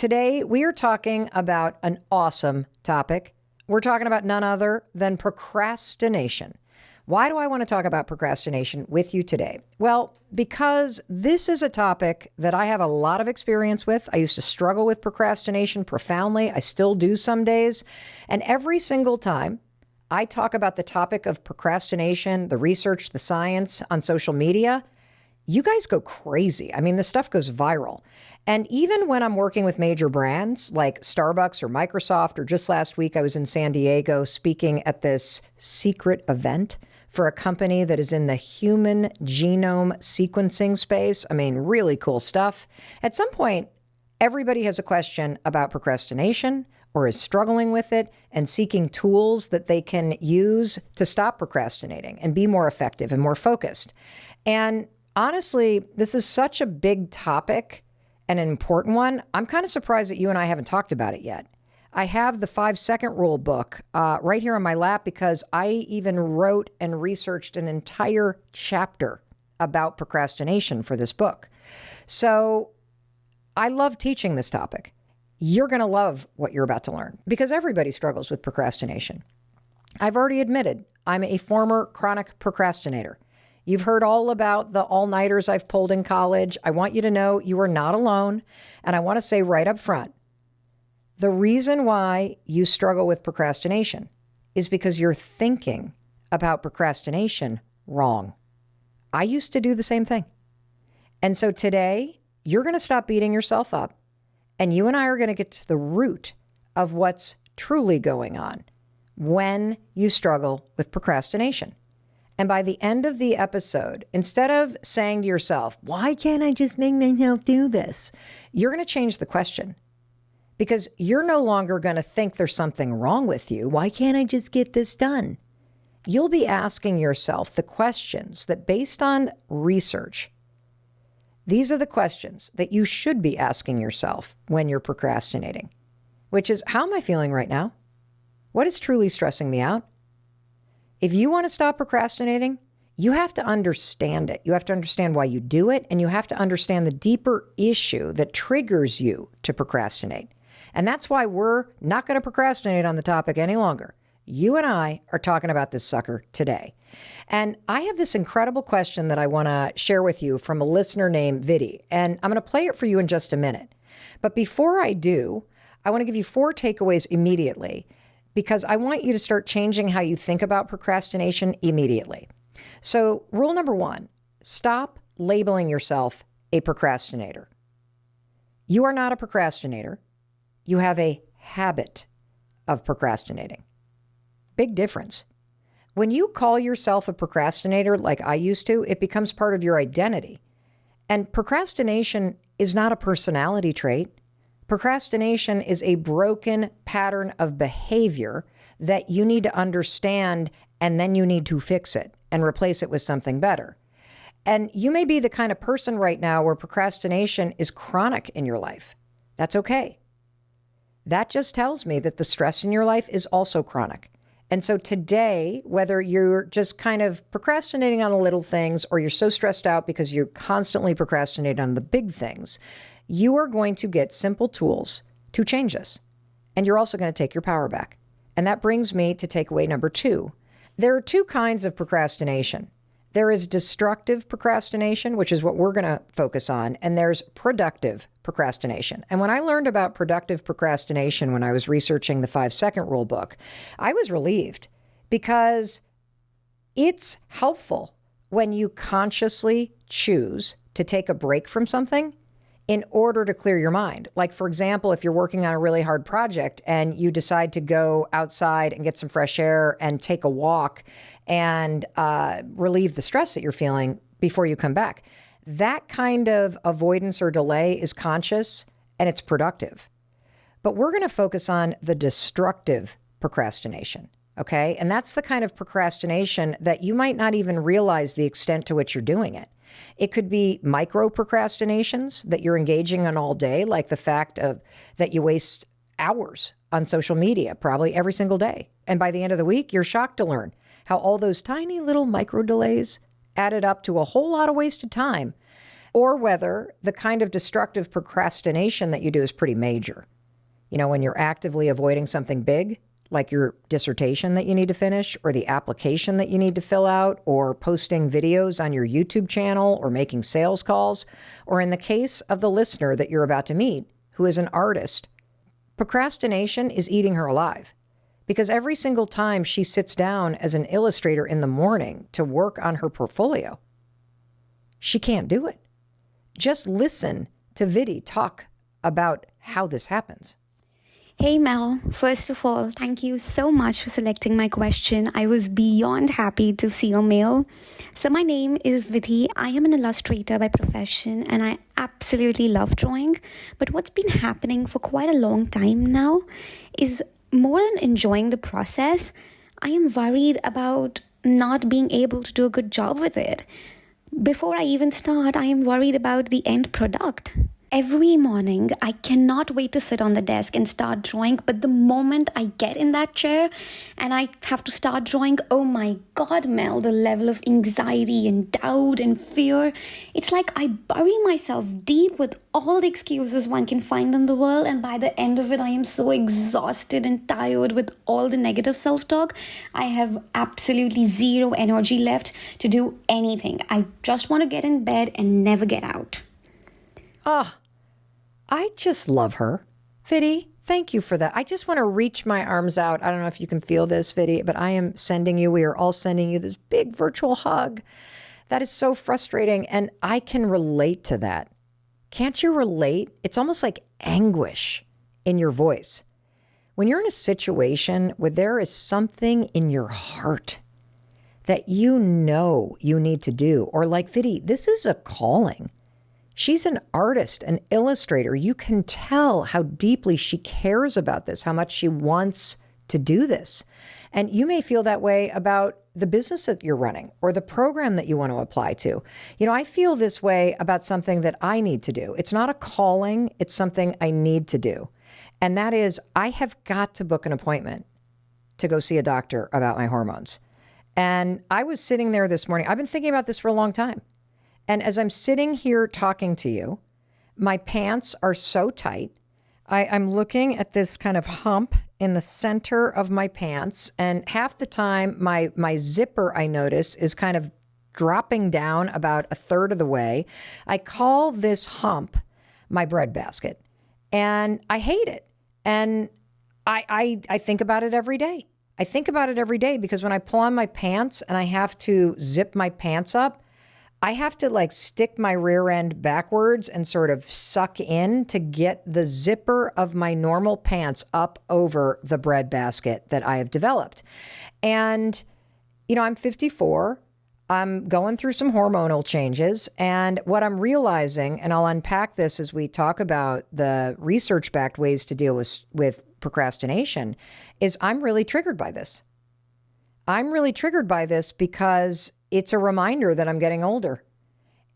Today, we are talking about an awesome topic. We're talking about none other than procrastination. Why do I want to talk about procrastination with you today? Well, because this is a topic that I have a lot of experience with. I used to struggle with procrastination profoundly. I still do some days. And every single time I talk about the topic of procrastination, the research, the science on social media, you guys go crazy. I mean, the stuff goes viral. And even when I'm working with major brands like Starbucks or Microsoft, or just last week, I was in San Diego speaking at this secret event for a company that is in the human genome sequencing space. I mean, really cool stuff. At some point, everybody has a question about procrastination or is struggling with it and seeking tools that they can use to stop procrastinating and be more effective and more focused. And honestly, this is such a big topic and an important one. I'm kind of surprised that you and I haven't talked about it yet. I have the 5-second rule book right here on my lap because I even wrote and researched an entire chapter about procrastination for this book. So I love teaching this topic. You're going to love what you're about to learn because everybody struggles with procrastination. I've already admitted I'm a former chronic procrastinator. You've heard all about the all-nighters I've pulled in college. I want you to know you are not alone. And I want to say right up front, the reason why you struggle with procrastination is because you're thinking about procrastination wrong. I used to do the same thing. And so today, you're going to stop beating yourself up, and you and I are going to get to the root of what's truly going on when you struggle with procrastination. And by the end of the episode, instead of saying to yourself, why can't I just make myself do this? You're going to change the question because you're no longer going to think there's something wrong with you. Why can't I just get this done? You'll be asking yourself the questions that, based on research, these are the questions that you should be asking yourself when you're procrastinating, which is, how am I feeling right now? What is truly stressing me out? If you want to stop procrastinating, you have to understand it. You have to understand why you do it, and you have to understand the deeper issue that triggers you to procrastinate. And that's why we're not going to procrastinate on the topic any longer. You and I are talking about this sucker today. And I have this incredible question that I want to share with you from a listener named Viddy, and I'm going to play it for you in just a minute. But before I do, I want to give you 4 takeaways immediately, because I want you to start changing how you think about procrastination immediately. So rule number 1, stop labeling yourself a procrastinator. You are not a procrastinator. You have a habit of procrastinating. Big difference. When you call yourself a procrastinator like I used to, it becomes part of your identity. And procrastination is not a personality trait. Procrastination is a broken pattern of behavior that you need to understand, and then you need to fix it and replace it with something better. And you may be the kind of person right now where procrastination is chronic in your life. That's okay. That just tells me that the stress in your life is also chronic. And so today, whether you're just kind of procrastinating on the little things or you're so stressed out because you constantly procrastinate on the big things, you are going to get simple tools to change this. And you're also going to take your power back. And that brings me to takeaway number 2. There are 2 kinds of procrastination. There is destructive procrastination, which is what we're going to focus on, and there's productive procrastination. And when I learned about productive procrastination when I was researching the 5-second rule book, I was relieved because it's helpful when you consciously choose to take a break from something in order to clear your mind. Like, for example, if you're working on a really hard project and you decide to go outside and get some fresh air and take a walk and relieve the stress that you're feeling before you come back, that kind of avoidance or delay is conscious and it's productive. But we're going to focus on the destructive procrastination, okay? And that's the kind of procrastination that you might not even realize the extent to which you're doing it. It could be micro procrastinations that you're engaging in all day, like the fact that you waste hours on social media, probably every single day. And by the end of the week, you're shocked to learn how all those tiny little micro delays added up to a whole lot of wasted time or whether the kind of destructive procrastination that you do is pretty major. You know, when you're actively avoiding something big, like your dissertation that you need to finish, or the application that you need to fill out, or posting videos on your YouTube channel, or making sales calls, or in the case of the listener that you're about to meet, who is an artist, procrastination is eating her alive. Because every single time she sits down as an illustrator in the morning to work on her portfolio, she can't do it. Just listen to Vidhi talk about how this happens. Hey Mel, first of all, thank you so much for selecting my question. I was beyond happy to see your mail. So my name is Vidhi. I am an illustrator by profession and I absolutely love drawing. But what's been happening for quite a long time now is more than enjoying the process, I am worried about not being able to do a good job with it. Before I even start, I am worried about the end product. Every morning, I cannot wait to sit on the desk and start drawing. But the moment I get in that chair and I have to start drawing, oh my God, Mel, the level of anxiety and doubt and fear. It's like I bury myself deep with all the excuses one can find in the world. And by the end of it, I am so exhausted and tired with all the negative self-talk. I have absolutely zero energy left to do anything. I just want to get in bed and never get out. I just love her. Vidhi, thank you for that. I just want to reach my arms out. I don't know if you can feel this, Vidhi, but I am sending you, we are all sending you this big virtual hug. That is so frustrating, and I can relate to that. Can't you relate? It's almost like anguish in your voice. When you're in a situation where there is something in your heart that you know you need to do, or like Vidhi, this is a calling. She's an artist, an illustrator. You can tell how deeply she cares about this, how much she wants to do this. And you may feel that way about the business that you're running or the program that you want to apply to. You know, I feel this way about something that I need to do. It's not a calling, it's something I need to do. And that is, I have got to book an appointment to go see a doctor about my hormones. And I was sitting there this morning. I've been thinking about this for a long time. And as I'm sitting here talking to you, my pants are so tight. I'm looking at this kind of hump in the center of my pants. And half the time, my zipper, I notice, is kind of dropping down about a third of the way. I call this hump my breadbasket. And I hate it. And I think about it every day. I think about it every day because when I pull on my pants and I have to zip my pants up, I have to like stick my rear end backwards and sort of suck in to get the zipper of my normal pants up over the breadbasket that I have developed. And, you know, I'm 54. I'm going through some hormonal changes. And what I'm realizing, and I'll unpack this as we talk about the research-backed ways to deal with procrastination, is I'm really triggered by this. I'm really triggered by this because it's a reminder that I'm getting older.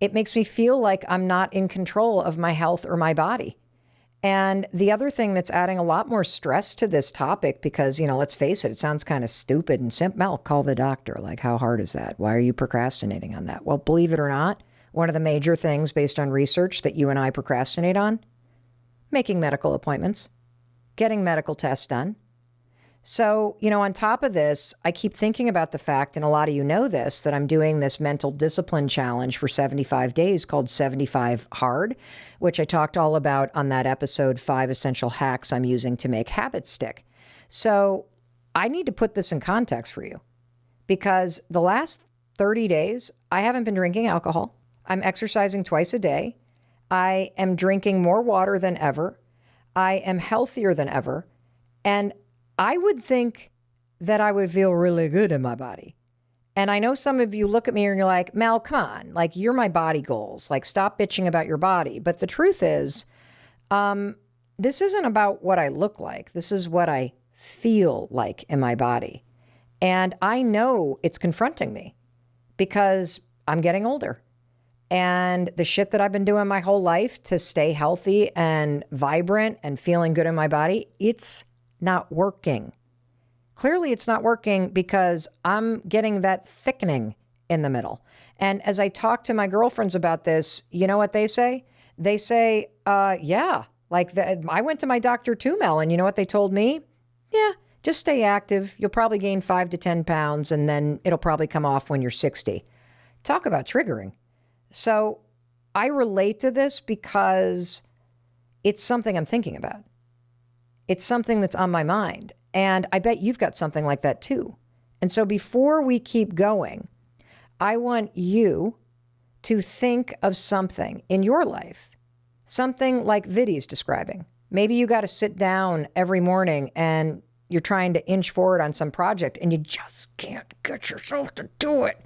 It makes me feel like I'm not in control of my health or my body. And the other thing that's adding a lot more stress to this topic, because, you know, let's face it, it sounds kind of stupid and simple. Mel, call the doctor. Like, how hard is that? Why are you procrastinating on that? Well, believe it or not, one of the major things based on research that you and I procrastinate on, making medical appointments, getting medical tests done. So, you know, on top of this, I keep thinking about the fact, and a lot of you know this, that I'm doing this mental discipline challenge for 75 days called 75 Hard, which I talked all about on that episode, 5 Essential Hacks I'm using to make habits stick. So I need to put this in context for you because the last 30 days, I haven't been drinking alcohol. I'm exercising twice a day. I am drinking more water than ever. I am healthier than ever. And I would think that I would feel really good in my body. And I know some of you look at me and you're like, Mel, come on, like you're my body goals. Like stop bitching about your body. But the truth is, this isn't about what I look like. This is what I feel like in my body. And I know it's confronting me because I'm getting older. And the shit that I've been doing my whole life to stay healthy and vibrant and feeling good in my body, it's not working. Clearly it's not working because I'm getting that thickening in the middle. And as I talk to my girlfriends about this, you know what they say? They say, yeah, I went to my doctor too, Mel, and you know what they told me? Yeah, just stay active. You'll probably gain 5 to 10 pounds, and then it'll probably come off when you're 60. Talk about triggering. So I relate to this because it's something I'm thinking about. It's something that's on my mind. And I bet you've got something like that too. And so before we keep going, I want you to think of something in your life, something like Viddy's describing. Maybe you got to sit down every morning and you're trying to inch forward on some project and you just can't get yourself to do it.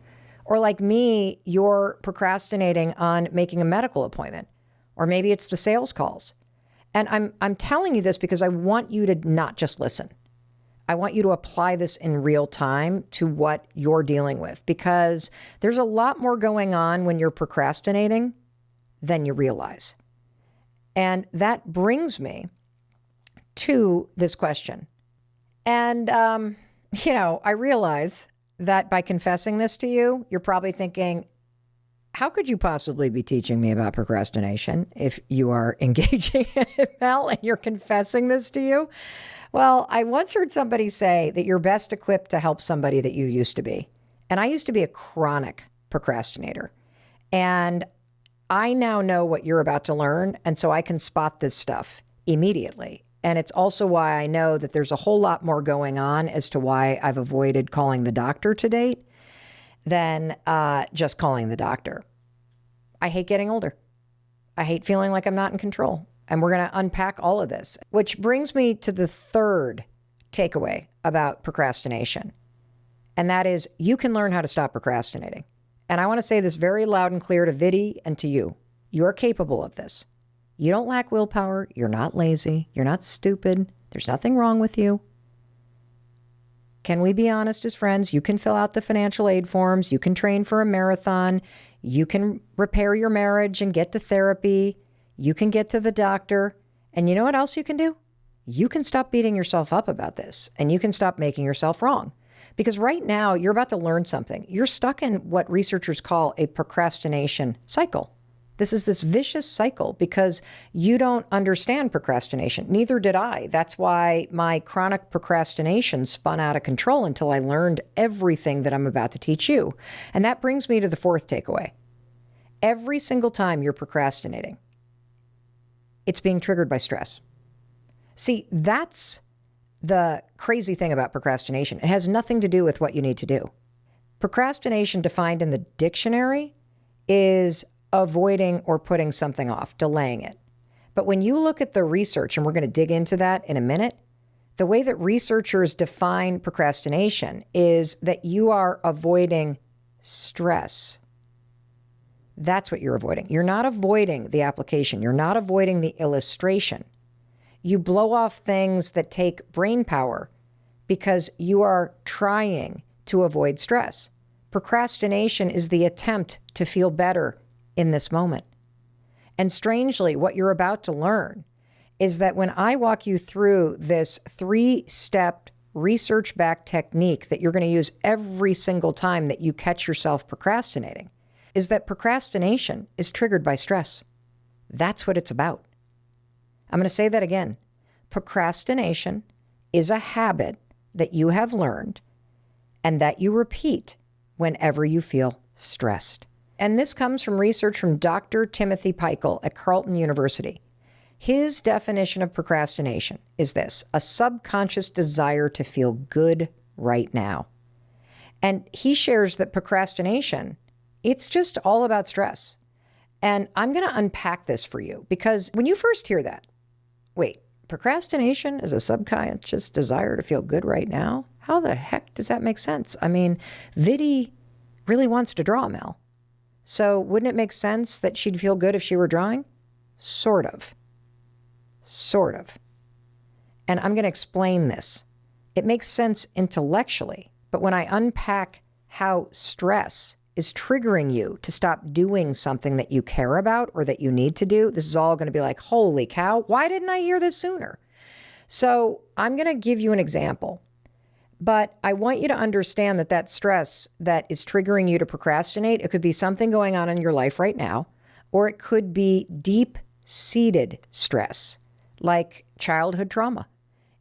Or like me, you're procrastinating on making a medical appointment. Or maybe it's the sales calls. And I'm telling you this because I want you to not just listen. I want you to apply this in real time to what you're dealing with, because there's a lot more going on when you're procrastinating than you realize. And that brings me to this question. And, I realize that by confessing this to you, you're probably thinking, how could you possibly be teaching me about procrastination if you are engaging in it, Mel, and you're confessing this to you? Well, I once heard somebody say that you're best equipped to help somebody that you used to be. And I used to be a chronic procrastinator. And I now know what you're about to learn. And so I can spot this stuff immediately. And it's also why I know that there's a whole lot more going on as to why I've avoided calling the doctor to date than just calling the doctor. I hate getting older. I hate feeling like I'm not in control. And we're going to unpack all of this, which brings me to the third takeaway about procrastination. And that is, you can learn how to stop procrastinating. And I want to say this very loud and clear to Viddy and to you. You're capable of this. You don't lack willpower. You're not lazy. You're not stupid. There's nothing wrong with you. Can we be honest as friends? You can fill out the financial aid forms. You can train for a marathon. You can repair your marriage and get to therapy. You can get to the doctor. And you know what else you can do? You can stop beating yourself up about this, and you can stop making yourself wrong. Because right now, you're about to learn something. You're stuck in what researchers call a procrastination cycle. This is this vicious cycle because you don't understand procrastination. Neither did I. That's why my chronic procrastination spun out of control until I learned everything that I'm about to teach you. And that brings me to the fourth takeaway. Every single time you're procrastinating, it's being triggered by stress. See, that's the crazy thing about procrastination. It has nothing to do with what you need to do. Procrastination, defined in the dictionary, is avoiding or putting something off, delaying it. But when you look at the research, and we're going to dig into that in a minute, the way that researchers define procrastination is that you are avoiding stress. That's what you're avoiding. You're not avoiding the application. You're not avoiding the illustration. You blow off things that take brain power because you are trying to avoid stress. Procrastination is the attempt to feel better in this moment. And strangely, what you're about to learn is that when I walk you through this 3-step research-backed technique that you're going to use every single time that you catch yourself procrastinating, is that procrastination is triggered by stress. That's what it's about. I'm going to say that again. Procrastination is a habit that you have learned and that you repeat whenever you feel stressed. And this comes from research from Dr. Timothy Peichel at Carleton University. His definition of procrastination is this: a subconscious desire to feel good right now. And he shares that procrastination, it's just all about stress. And I'm going to unpack this for you because when you first hear that, wait, procrastination is a subconscious desire to feel good right now? How the heck does that make sense? I mean, Viddy really wants to draw, Mel. So wouldn't it make sense that she'd feel good if she were drawing? Sort of. Sort of. And I'm going to explain this. It makes sense intellectually, but when I unpack how stress is triggering you to stop doing something that you care about or that you need to do, this is all going to be like, holy cow, why didn't I hear this sooner? So I'm going to give you an example. But I want you to understand that that stress that is triggering you to procrastinate, it could be something going on in your life right now, or it could be deep-seated stress, like childhood trauma.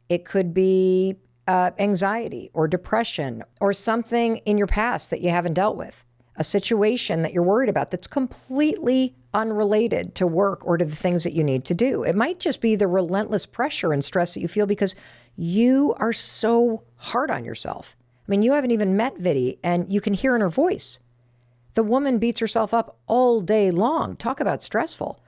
It could be anxiety or depression or something in your past that you haven't dealt with, a situation that you're worried about that's completely unrelated to work or to the things that you need to do. It might just be the relentless pressure and stress that you feel because you are so hard on yourself. I mean, you haven't even met Vidhi, and you can hear in her voice. The woman beats herself up all day long. Talk about stressful.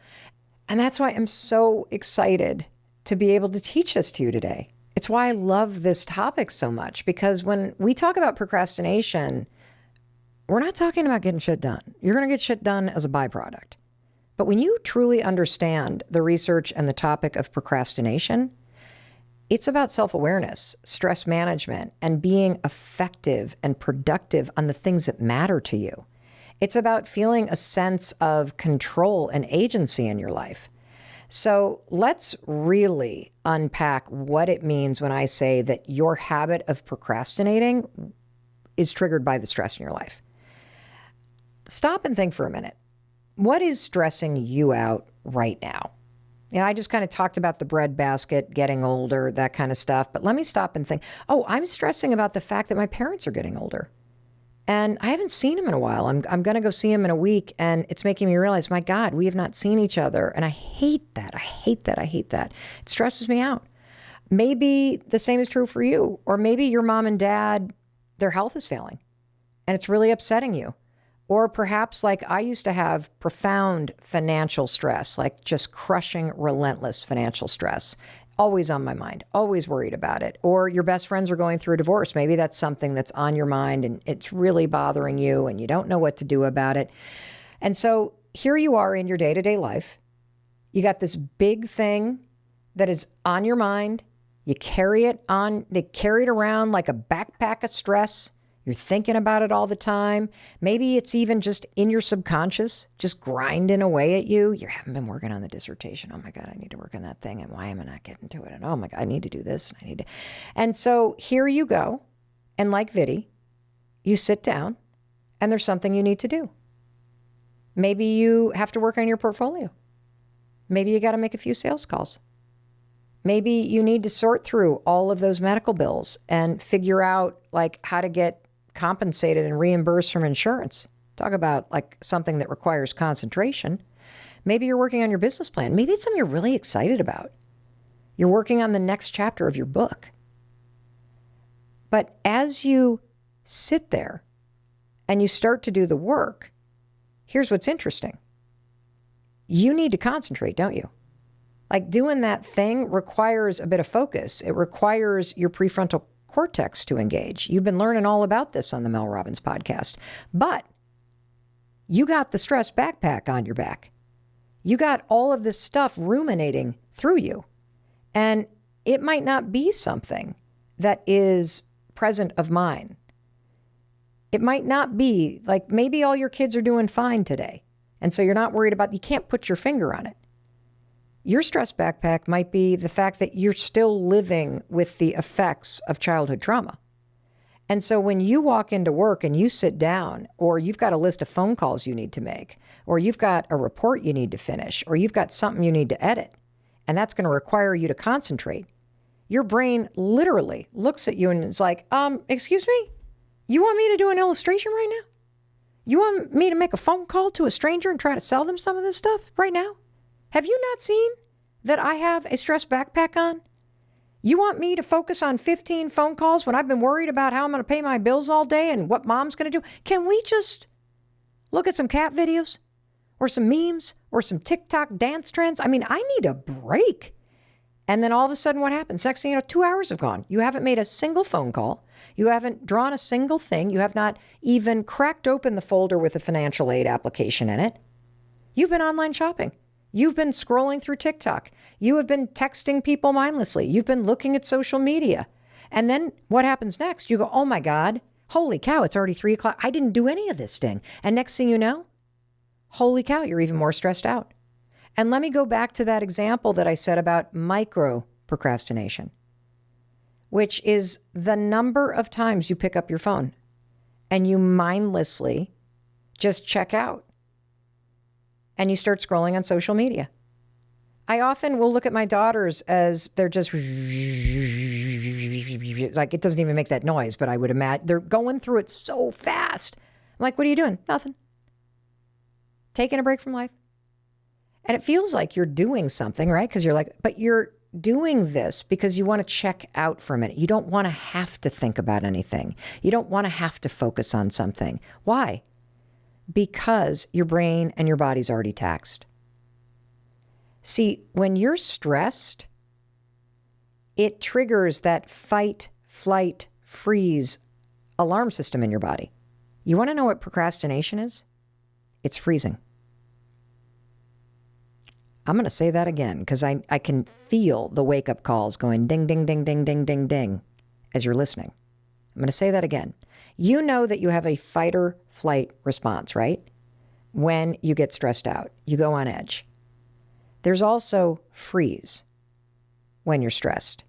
And that's why I'm so excited to be able to teach this to you today. It's why I love this topic so much, because when we talk about procrastination, we're not talking about getting shit done. You're going to get shit done as a byproduct. But when you truly understand the research and the topic of procrastination, it's about self-awareness, stress management, and being effective and productive on the things that matter to you. It's about feeling a sense of control and agency in your life. So let's really unpack what it means when I say that your habit of procrastinating is triggered by the stress in your life. Stop and think for a minute. What is stressing you out right now? I just kind of talked about the breadbasket, getting older, that kind of stuff. But let me stop and think, I'm stressing about the fact that my parents are getting older. And I haven't seen them in a while. I'm going to go see them in a week. And it's making me realize, my God, we have not seen each other. And I hate that. I hate that. I hate that. It stresses me out. Maybe the same is true for you. Or maybe your mom and dad, their health is failing. And it's really upsetting you. Or perhaps like I used to have profound financial stress, like just crushing, relentless financial stress, always on my mind, always worried about it. Or your best friends are going through a divorce. Maybe that's something that's on your mind and it's really bothering you and you don't know what to do about it. And so here you are in your day-to-day life. You got this big thing that is on your mind. You carry it on, they carry it around like a backpack of stress. You're thinking about it all the time. Maybe it's even just in your subconscious, just grinding away at you. You haven't been working on the dissertation. Oh my God, I need to work on that thing. And why am I not getting to it? And oh my God, I need to do this. And so here you go. And like Vidhi, you sit down and there's something you need to do. Maybe you have to work on your portfolio. Maybe you got to make a few sales calls. Maybe you need to sort through all of those medical bills and figure out like how to get compensated and reimbursed from insurance. Talk about like something that requires concentration. Maybe you're working on your business plan. Maybe it's something you're really excited about. You're working on the next chapter of your book. But as you sit there and you start to do the work, here's what's interesting. You need to concentrate, don't you? Like doing that thing requires a bit of focus. It requires your prefrontal cortex to engage. You've been learning all about this on the Mel Robbins podcast. But you got the stress backpack on your back. You got all of this stuff ruminating through you. And it might not be something that is present of mind. It might not be like maybe all your kids are doing fine today. And so you're not worried about, you can't put your finger on it. Your stress backpack might be the fact that you're still living with the effects of childhood trauma. And so when you walk into work and you sit down, or you've got a list of phone calls you need to make, or you've got a report you need to finish, or you've got something you need to edit, and that's going to require you to concentrate, your brain literally looks at you and is like, excuse me? You want me to do an illustration right now? You want me to make a phone call to a stranger and try to sell them some of this stuff right now? Have you not seen that I have a stress backpack on? You want me to focus on 15 phone calls when I've been worried about how I'm going to pay my bills all day and what mom's going to do? Can we just look at some cat videos or some memes or some TikTok dance trends? I mean, I need a break. And then all of a sudden what happens? Next thing you know, 2 hours have gone. You haven't made a single phone call. You haven't drawn a single thing. You have not even cracked open the folder with a financial aid application in it. You've been online shopping. You've been scrolling through TikTok. You have been texting people mindlessly. You've been looking at social media. And then what happens next? You go, oh my God, holy cow, it's already 3 o'clock. I didn't do any of this thing. And next thing you know, holy cow, you're even more stressed out. And let me go back to that example that I said about micro procrastination. which is the number of times you pick up your phone and you mindlessly just check out and you start scrolling on social media. I often will look at my daughters as they're just like, it doesn't even make that noise, but I would imagine they're going through it so fast. I'm like, what are you doing? Nothing. Taking a break from life. And it feels like you're doing something, right? Because you're like, but you're doing this because you want to check out for a minute. You don't want to have to think about anything. You don't want to have to focus on something. Why? Because your brain and your body's already taxed. See, when you're stressed, it triggers that fight, flight, freeze alarm system in your body. You want to know what procrastination is? It's freezing. I'm going to say that again because I can feel the wake-up calls going ding, ding, ding, ding, ding, ding, ding as you're listening. I'm going to say that again. You know that you have a fight or flight response, right? When you get stressed out, you go on edge. There's also freeze when you're stressed.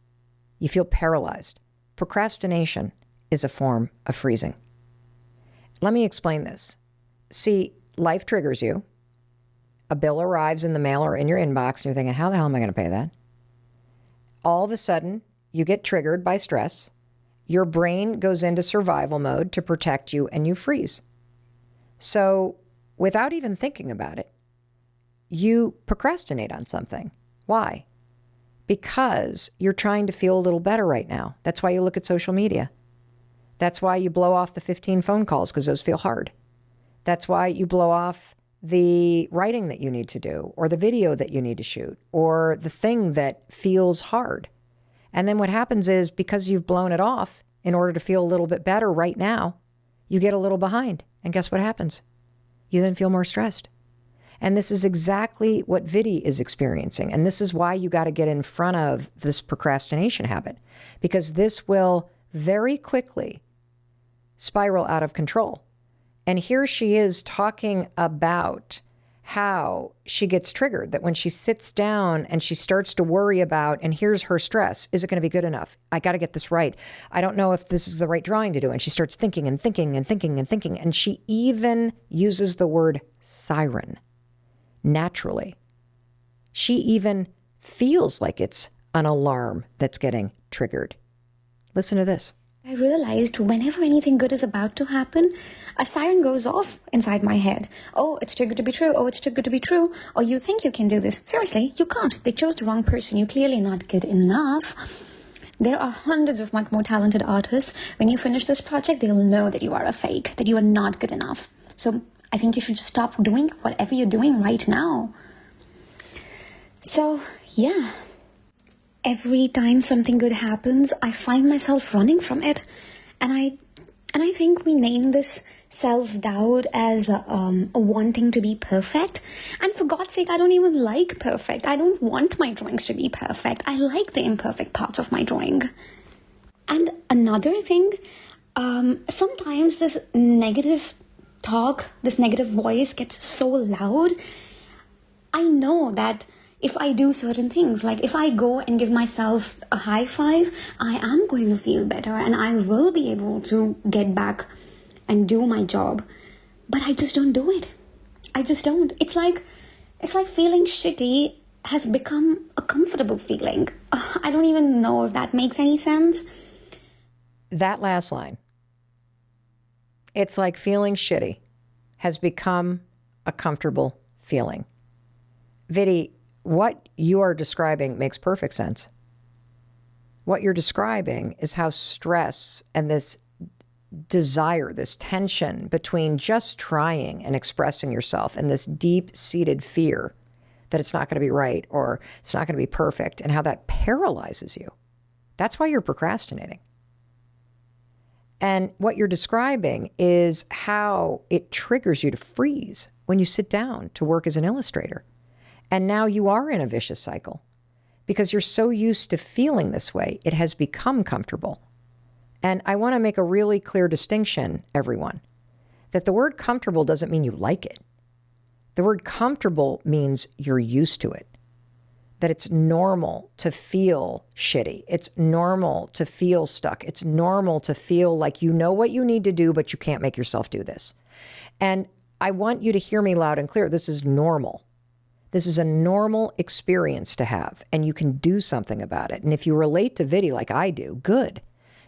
You feel paralyzed. Procrastination is a form of freezing. Let me explain this. See, life triggers you. A bill arrives in the mail or in your inbox, and you're thinking, how the hell am I going to pay that? All of a sudden, you get triggered by stress. Your brain goes into survival mode to protect you, and you freeze. So, without even thinking about it, you procrastinate on something. Why? Because you're trying to feel a little better right now. That's why you look at social media. That's why you blow off the 15 phone calls because those feel hard. That's why you blow off the writing that you need to do or the video that you need to shoot or the thing that feels hard. And then what happens is because you've blown it off in order to feel a little bit better right now, you get a little behind. And guess what happens? You then feel more stressed. And this is exactly what Vidhi is experiencing. And this is why you got to get in front of this procrastination habit, because this will very quickly spiral out of control. And here she is talking about how she gets triggered, that when she sits down and she starts to worry about, and here's her stress, is it going to be good enough? I got to get this right. I don't know if this is the right drawing to do. And she starts thinking and thinking and thinking and thinking. And she even uses the word siren. Naturally. She even feels like it's an alarm that's getting triggered. Listen to this. I realized whenever anything good is about to happen, a siren goes off inside my head. Oh, it's too good to be true. Oh, it's too good to be true. Oh, you think you can do this. Seriously, you can't. They chose the wrong person. You're clearly not good enough. There are hundreds of much more talented artists. When you finish this project, they'll know that you are a fake, that you are not good enough. So I think you should just stop doing whatever you're doing right now. So, yeah. Every time something good happens, I find myself running from it. And I think we name this self-doubt as wanting to be perfect. And for God's sake, I don't even like perfect. I don't want my drawings to be perfect. I like the imperfect parts of my drawing. And another thing, sometimes this negative talk, this negative voice gets so loud. I know that if I do certain things, like if I go and give myself a high five, I am going to feel better and I will be able to get back and do my job. But I just don't do it. I just don't. It's like feeling shitty has become a comfortable feeling. I don't even know if that makes any sense. That last line. It's like feeling shitty has become a comfortable feeling. Vidhi, what you are describing makes perfect sense. What you're describing is how stress and this desire, this tension between just trying and expressing yourself and this deep-seated fear that it's not going to be right or it's not going to be perfect, and how that paralyzes you. That's why you're procrastinating. And what you're describing is how it triggers you to freeze when you sit down to work as an illustrator. And now you are in a vicious cycle because you're so used to feeling this way, it has become comfortable. And I want to make a really clear distinction, everyone, that the word comfortable doesn't mean you like it. The word comfortable means you're used to it. that it's normal to feel shitty. It's normal to feel stuck. It's normal to feel like you know what you need to do, but you can't make yourself do this. And I want you to hear me loud and clear. This is normal. This is a normal experience to have, and you can do something about it. And if you relate to Viddy like I do, good.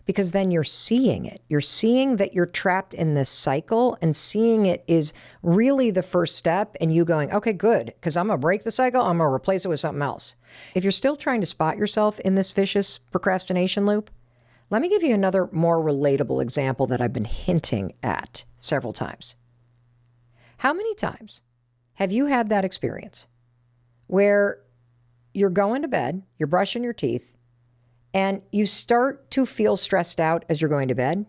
Because then you're seeing it. You're seeing that you're trapped in this cycle, and seeing it is really the first step, and you going, okay, good, because I'm going to break the cycle. I'm going to replace it with something else. If you're still trying to spot yourself in this vicious procrastination loop, let me give you another more relatable example that I've been hinting at several times. How many times have you had that experience where you're going to bed, you're brushing your teeth, and you start to feel stressed out as you're going to bed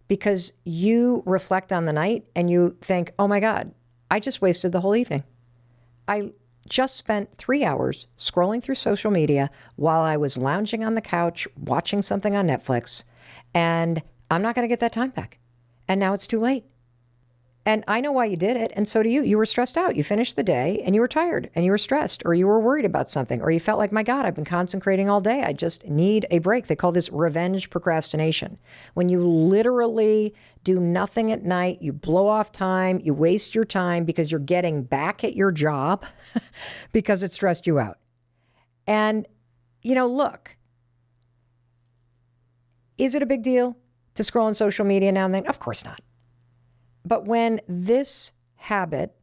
because you reflect on the night and you think, oh my God, I just wasted the whole evening. I just spent 3 hours scrolling through social media while I was lounging on the couch, watching something on Netflix, and I'm not going to get that time back. And now it's too late. And I know why you did it, and so do you. You were stressed out. You finished the day, and you were tired, and you were stressed, or you were worried about something, or you felt like, my God, I've been concentrating all day. I just need a break. They call this revenge procrastination. When you literally do nothing at night, you blow off time, you waste your time because you're getting back at your job because it stressed you out. And, look, is it a big deal to scroll on social media now and then? Of course not. But when this habit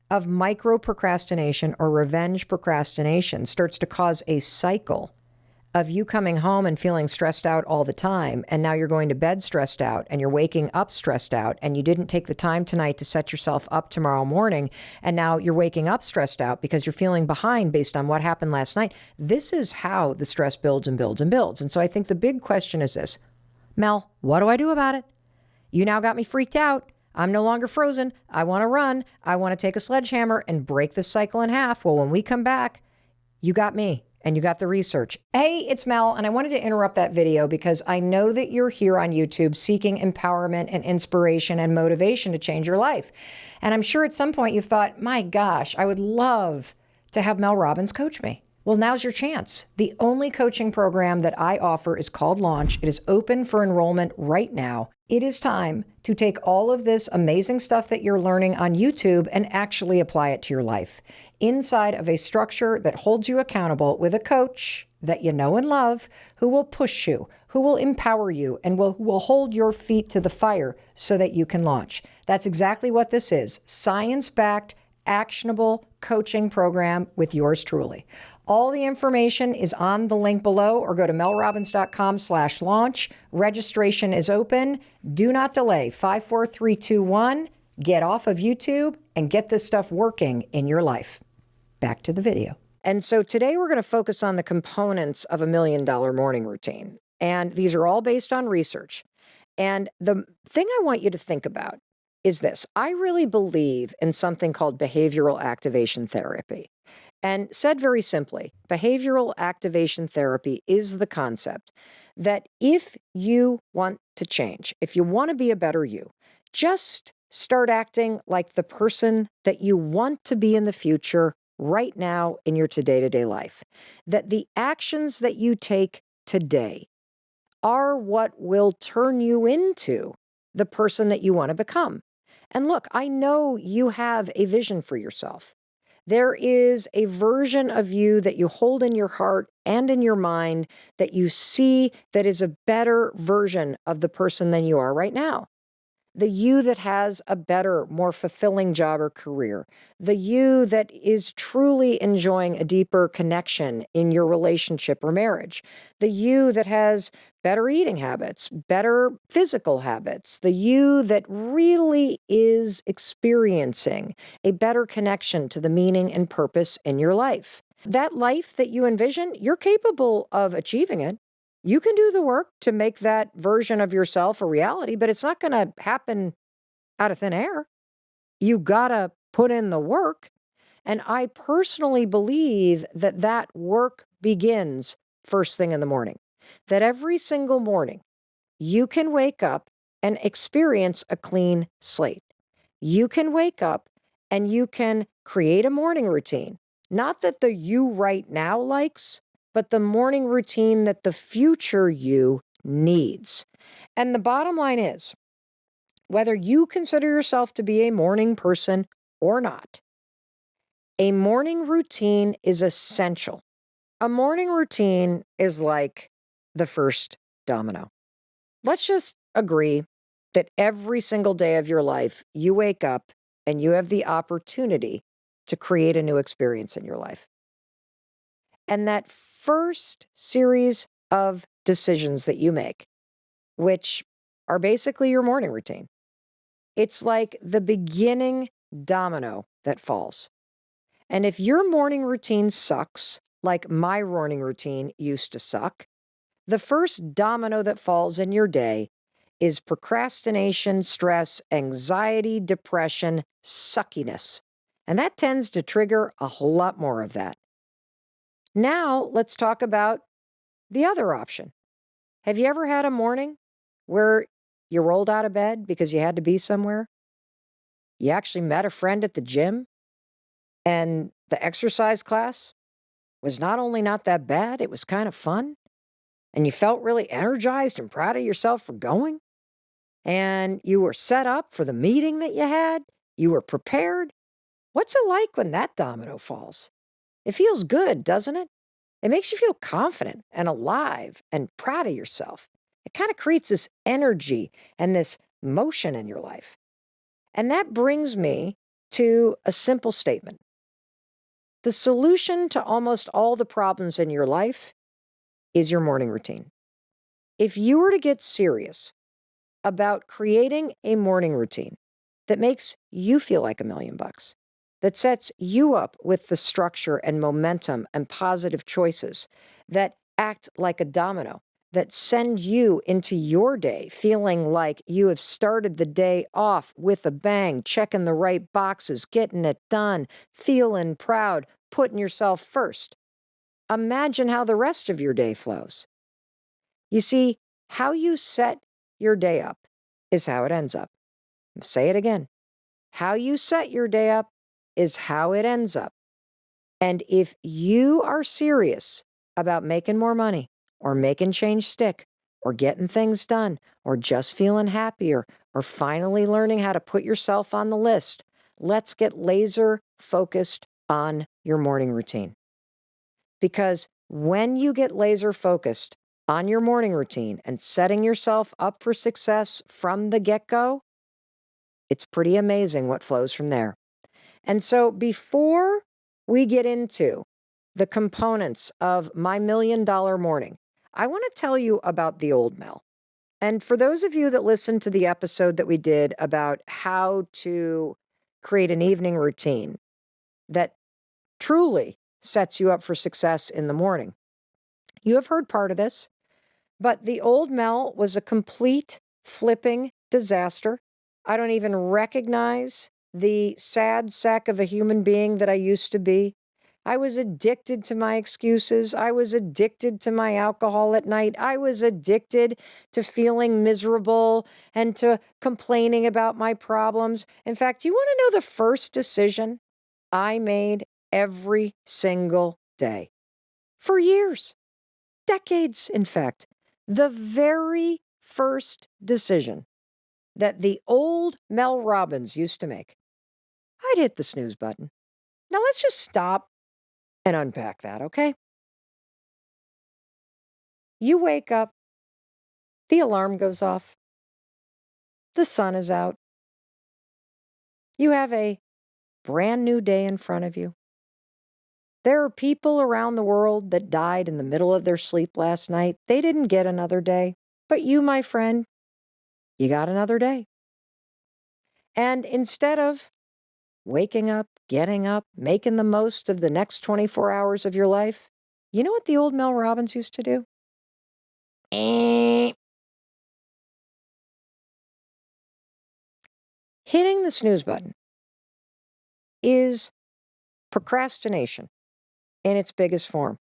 of micro procrastination or revenge procrastination starts to cause a cycle of you coming home and feeling stressed out all the time, and now you're going to bed stressed out, and you're waking up stressed out, and you didn't take the time tonight to set yourself up tomorrow morning, and now you're waking up stressed out because you're feeling behind based on what happened last night, this is how the stress builds and builds and builds. And so I think the big question is this: Mel, what do I do about it? You now got me freaked out. I'm no longer frozen. I want to run. I want to take a sledgehammer and break this cycle in half. Well, when we come back, you got me and you got the research. Hey, it's Mel, and I wanted to interrupt that video because I know that you're here on YouTube seeking empowerment and inspiration and motivation to change your life. And I'm sure at some point you've thought, my gosh, I would love to have Mel Robbins coach me. Well, now's your chance. The only coaching program that I offer is called Launch. It is open for enrollment right now. It is time to take all of this amazing stuff that you're learning on YouTube and actually apply it to your life inside of a structure that holds you accountable with a coach that you know and love, who will push you, who will empower you, and who will hold your feet to the fire so that you can launch. That's exactly what this is. Science-backed, actionable coaching program with yours truly. All the information is on the link below, or go to melrobbins.com/launch. Registration is open. Do not delay. 54321. Get off of YouTube and get this stuff working in your life. Back to the video. And so today we're going to focus on the components of a $1 million morning routine. And these are all based on research. And the thing I want you to think about is this: I really believe in something called behavioral activation therapy. And said very simply, behavioral activation therapy is the concept that if you want to change, if you want to be a better you, just start acting like the person that you want to be in the future right now in your day-to-day life. That the actions that you take today are what will turn you into the person that you want to become. And look, I know you have a vision for yourself. There is a version of you that you hold in your heart and in your mind that you see that is a better version of the person than you are right now. The you that has a better, more fulfilling job or career. The you that is truly enjoying a deeper connection in your relationship or marriage. The you that has better eating habits, better physical habits. The you that really is experiencing a better connection to the meaning and purpose in your life. That life that you envision, you're capable of achieving it. You can do the work to make that version of yourself a reality, but it's not going to happen out of thin air. You got to put in the work. And I personally believe that that work begins first thing in the morning. That every single morning you can wake up and experience a clean slate. You can wake up and you can create a morning routine. Not that the you right now likes, but the morning routine that the future you needs. And the bottom line is, whether you consider yourself to be a morning person or not, a morning routine is essential. A morning routine is like the first domino. Let's just agree that every single day of your life, you wake up and you have the opportunity to create a new experience in your life. And that first series of decisions that you make, which are basically your morning routine, it's like the beginning domino that falls. And if your morning routine sucks, like my morning routine used to suck, the first domino that falls in your day is procrastination, stress, anxiety, depression, suckiness. And that tends to trigger a whole lot more of that. Now, let's talk about the other option. Have you ever had a morning where you rolled out of bed because you had to be somewhere? You actually met a friend at the gym, and the exercise class was not only not that bad, it was kind of fun, and you felt really energized and proud of yourself for going, and you were set up for the meeting that you had, you were prepared. What's it like when that domino falls? It feels good, doesn't it? It makes you feel confident and alive and proud of yourself. It kind of creates this energy and this motion in your life. And that brings me to a simple statement. The solution to almost all the problems in your life is your morning routine. If you were to get serious about creating a morning routine that makes you feel like $1,000,000, that sets you up with the structure and momentum and positive choices that act like a domino, that send you into your day feeling like you have started the day off with a bang, checking the right boxes, getting it done, feeling proud, putting yourself first. Imagine how the rest of your day flows. You see, how you set your day up is how it ends up. Say it again. How you set your day up is how it ends up. And if you are serious about making more money or making change stick or getting things done or just feeling happier or finally learning how to put yourself on the list, let's get laser focused on your morning routine. Because when you get laser focused on your morning routine and setting yourself up for success from the get-go, it's pretty amazing what flows from there. And so before we get into the components of my $1,000,000 morning, I want to tell you about the old Mel. And for those of you that listened to the episode that we did about how to create an evening routine that truly sets you up for success in the morning, you have heard part of this, but the old Mel was a complete flipping disaster. I don't even recognize the sad sack of a human being that I used to be. I was addicted to my excuses. I was addicted to my alcohol at night. I was addicted to feeling miserable and to complaining about my problems. In fact, you want to know the first decision I made every single day for years, decades, in fact? The very first decision that the old Mel Robbins used to make, I'd hit the snooze button. Now let's just stop and unpack that, okay? You wake up, the alarm goes off, the sun is out, you have a brand new day in front of you. There are people around the world that died in the middle of their sleep last night. They didn't get another day, but you, my friend, you got another day. And instead of waking up, getting up, making the most of the next 24 hours of your life, you know what the old Mel Robbins used to do? Hitting the snooze button is procrastination in its biggest form.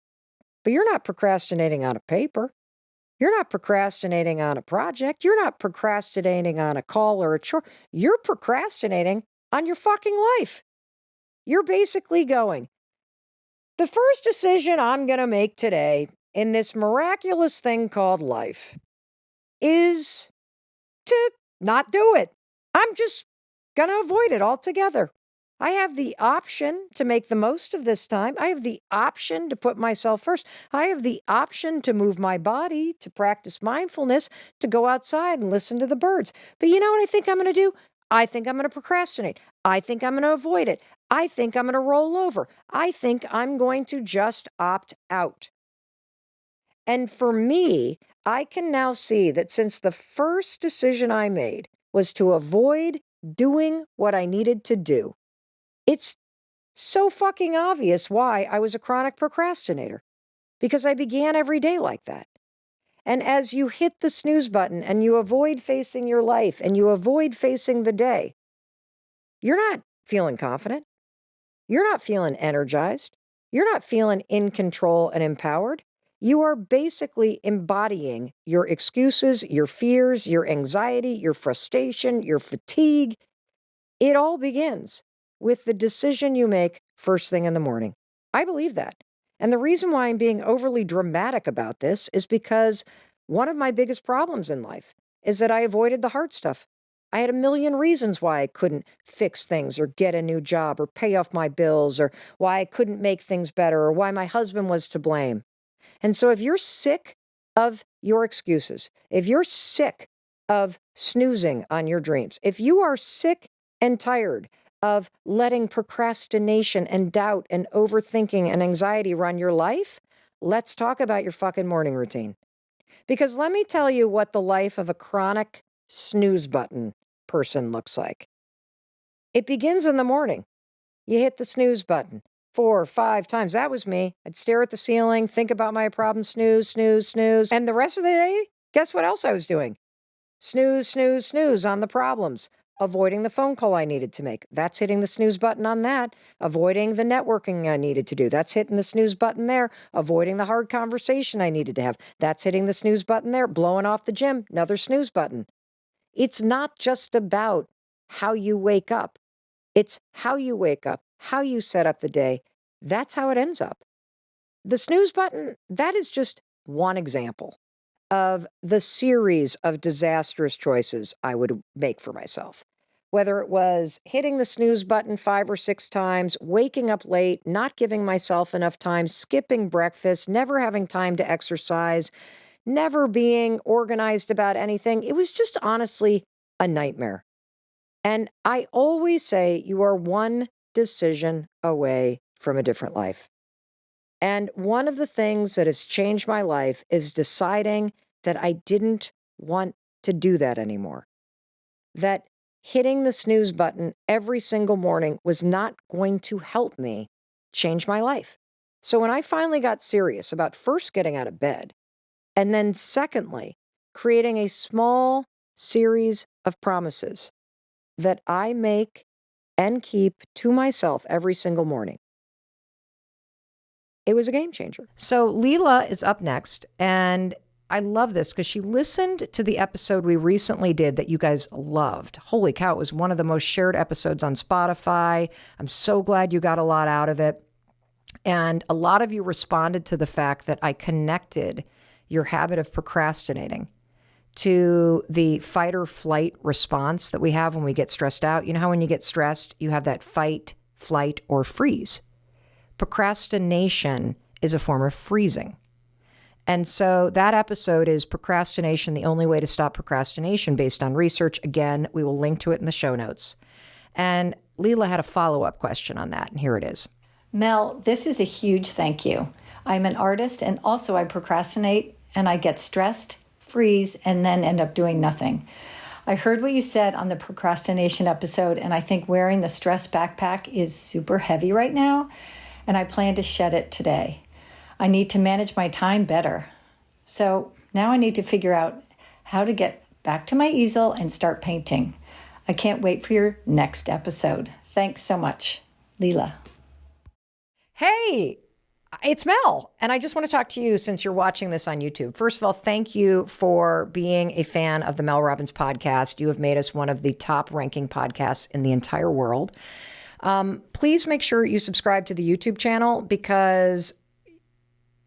But you're not procrastinating on a paper. You're not procrastinating on a project. You're not procrastinating on a call or a chore. You're procrastinating on your fucking life. You're basically going, The first decision I'm going to make today in this miraculous thing called life is to not do it. I'm just going to avoid it altogether. I have the option to make the most of this time. I have the option to put myself first. I have the option to move my body, to practice mindfulness, to go outside and listen to the birds. But you know what I think I'm going to do? I think I'm going to procrastinate. I think I'm going to avoid it. I think I'm going to roll over. I think I'm going to just opt out. And for me, I can now see that since the first decision I made was to avoid doing what I needed to do, it's so fucking obvious why I was a chronic procrastinator, because I began every day like that. And as you hit the snooze button and you avoid facing your life and you avoid facing the day, you're not feeling confident. You're not feeling energized. You're not feeling in control and empowered. You are basically embodying your excuses, your fears, your anxiety, your frustration, your fatigue. It all begins with the decision you make first thing in the morning. I believe that. And the reason why I'm being overly dramatic about this is because one of my biggest problems in life is that I avoided the hard stuff. I had a million reasons why I couldn't fix things or get a new job or pay off my bills or why I couldn't make things better or why my husband was to blame. And so if you're sick of your excuses, if you're sick of snoozing on your dreams, if you are sick and tired of letting procrastination and doubt and overthinking and anxiety run your life, let's talk about your fucking morning routine. Because let me tell you what the life of a chronic snooze button person looks like. It begins in the morning. You hit the snooze button 4 or 5 times. That was me. I'd stare at the ceiling, think about my problem, snooze, snooze, snooze. And the rest of the day, guess what else I was doing? Snooze, snooze, snooze on the problems. Avoiding the phone call I needed to make. That's hitting the snooze button on that. Avoiding the networking I needed to do. That's hitting the snooze button there. Avoiding the hard conversation I needed to have. That's hitting the snooze button there. Blowing off the gym. Another snooze button. It's not just about how you wake up. It's how you wake up, how you set up the day. That's how it ends up. The snooze button, that is just one example of the series of disastrous choices I would make for myself. Whether it was hitting the snooze button 5 or 6 times, waking up late, not giving myself enough time, skipping breakfast, never having time to exercise, never being organized about anything. It was just honestly a nightmare. And I always say you are one decision away from a different life. And one of the things that has changed my life is deciding that I didn't want to do that anymore. That hitting the snooze button every single morning was not going to help me change my life. So when I finally got serious about first getting out of bed, and then secondly, creating a small series of promises that I make and keep to myself every single morning, it was a game changer. So Leela is up next, and I love this because she listened to the episode we recently did that you guys loved. Holy cow, it was one of the most shared episodes on Spotify. I'm so glad you got a lot out of it. And a lot of you responded to the fact that I connected your habit of procrastinating to the fight or flight response that we have when we get stressed out. You know how when you get stressed, you have that fight, flight, or freeze. Procrastination is a form of freezing. And so that episode is Procrastination, the Only Way to Stop Procrastination, based on research. Again, we will link to it in the show notes. And Leela had a follow-up question on that, and here it is. Mel, this is a huge thank you. I'm an artist, and also I procrastinate, and I get stressed, freeze, and then end up doing nothing. I heard what you said on the procrastination episode, and I think wearing the stress backpack is super heavy right now, and I plan to shed it today. I need to manage my time better. So now I need to figure out how to get back to my easel and start painting. I can't wait for your next episode. Thanks so much, Leela. Hey, it's Mel, and I just want to talk to you since you're watching this on YouTube. First of all, thank you for being a fan of the Mel Robbins podcast. You have made us one of the top ranking podcasts in the entire world. Please make sure you subscribe to the YouTube channel because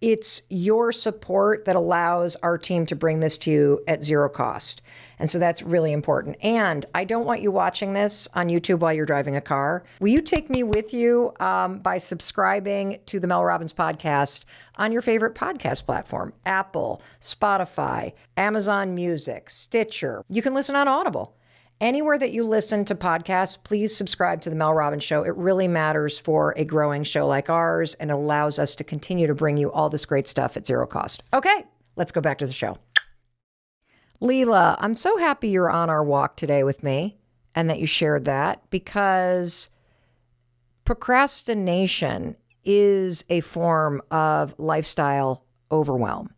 it's your support that allows our team to bring this to you at zero cost. And so that's really important. And I don't want you watching this on YouTube while you're driving a car. Will you take me with you by subscribing to the Mel Robbins podcast on your favorite podcast platform? Apple, Spotify, Amazon Music, Stitcher. You can listen on Audible. Anywhere that you listen to podcasts, please subscribe to The Mel Robbins Show. It really matters for a growing show like ours, and it allows us to continue to bring you all this great stuff at zero cost. Okay, let's go back to the show. Leela, I'm so happy you're on our walk today with me and that you shared that, because procrastination is a form of lifestyle overwhelm.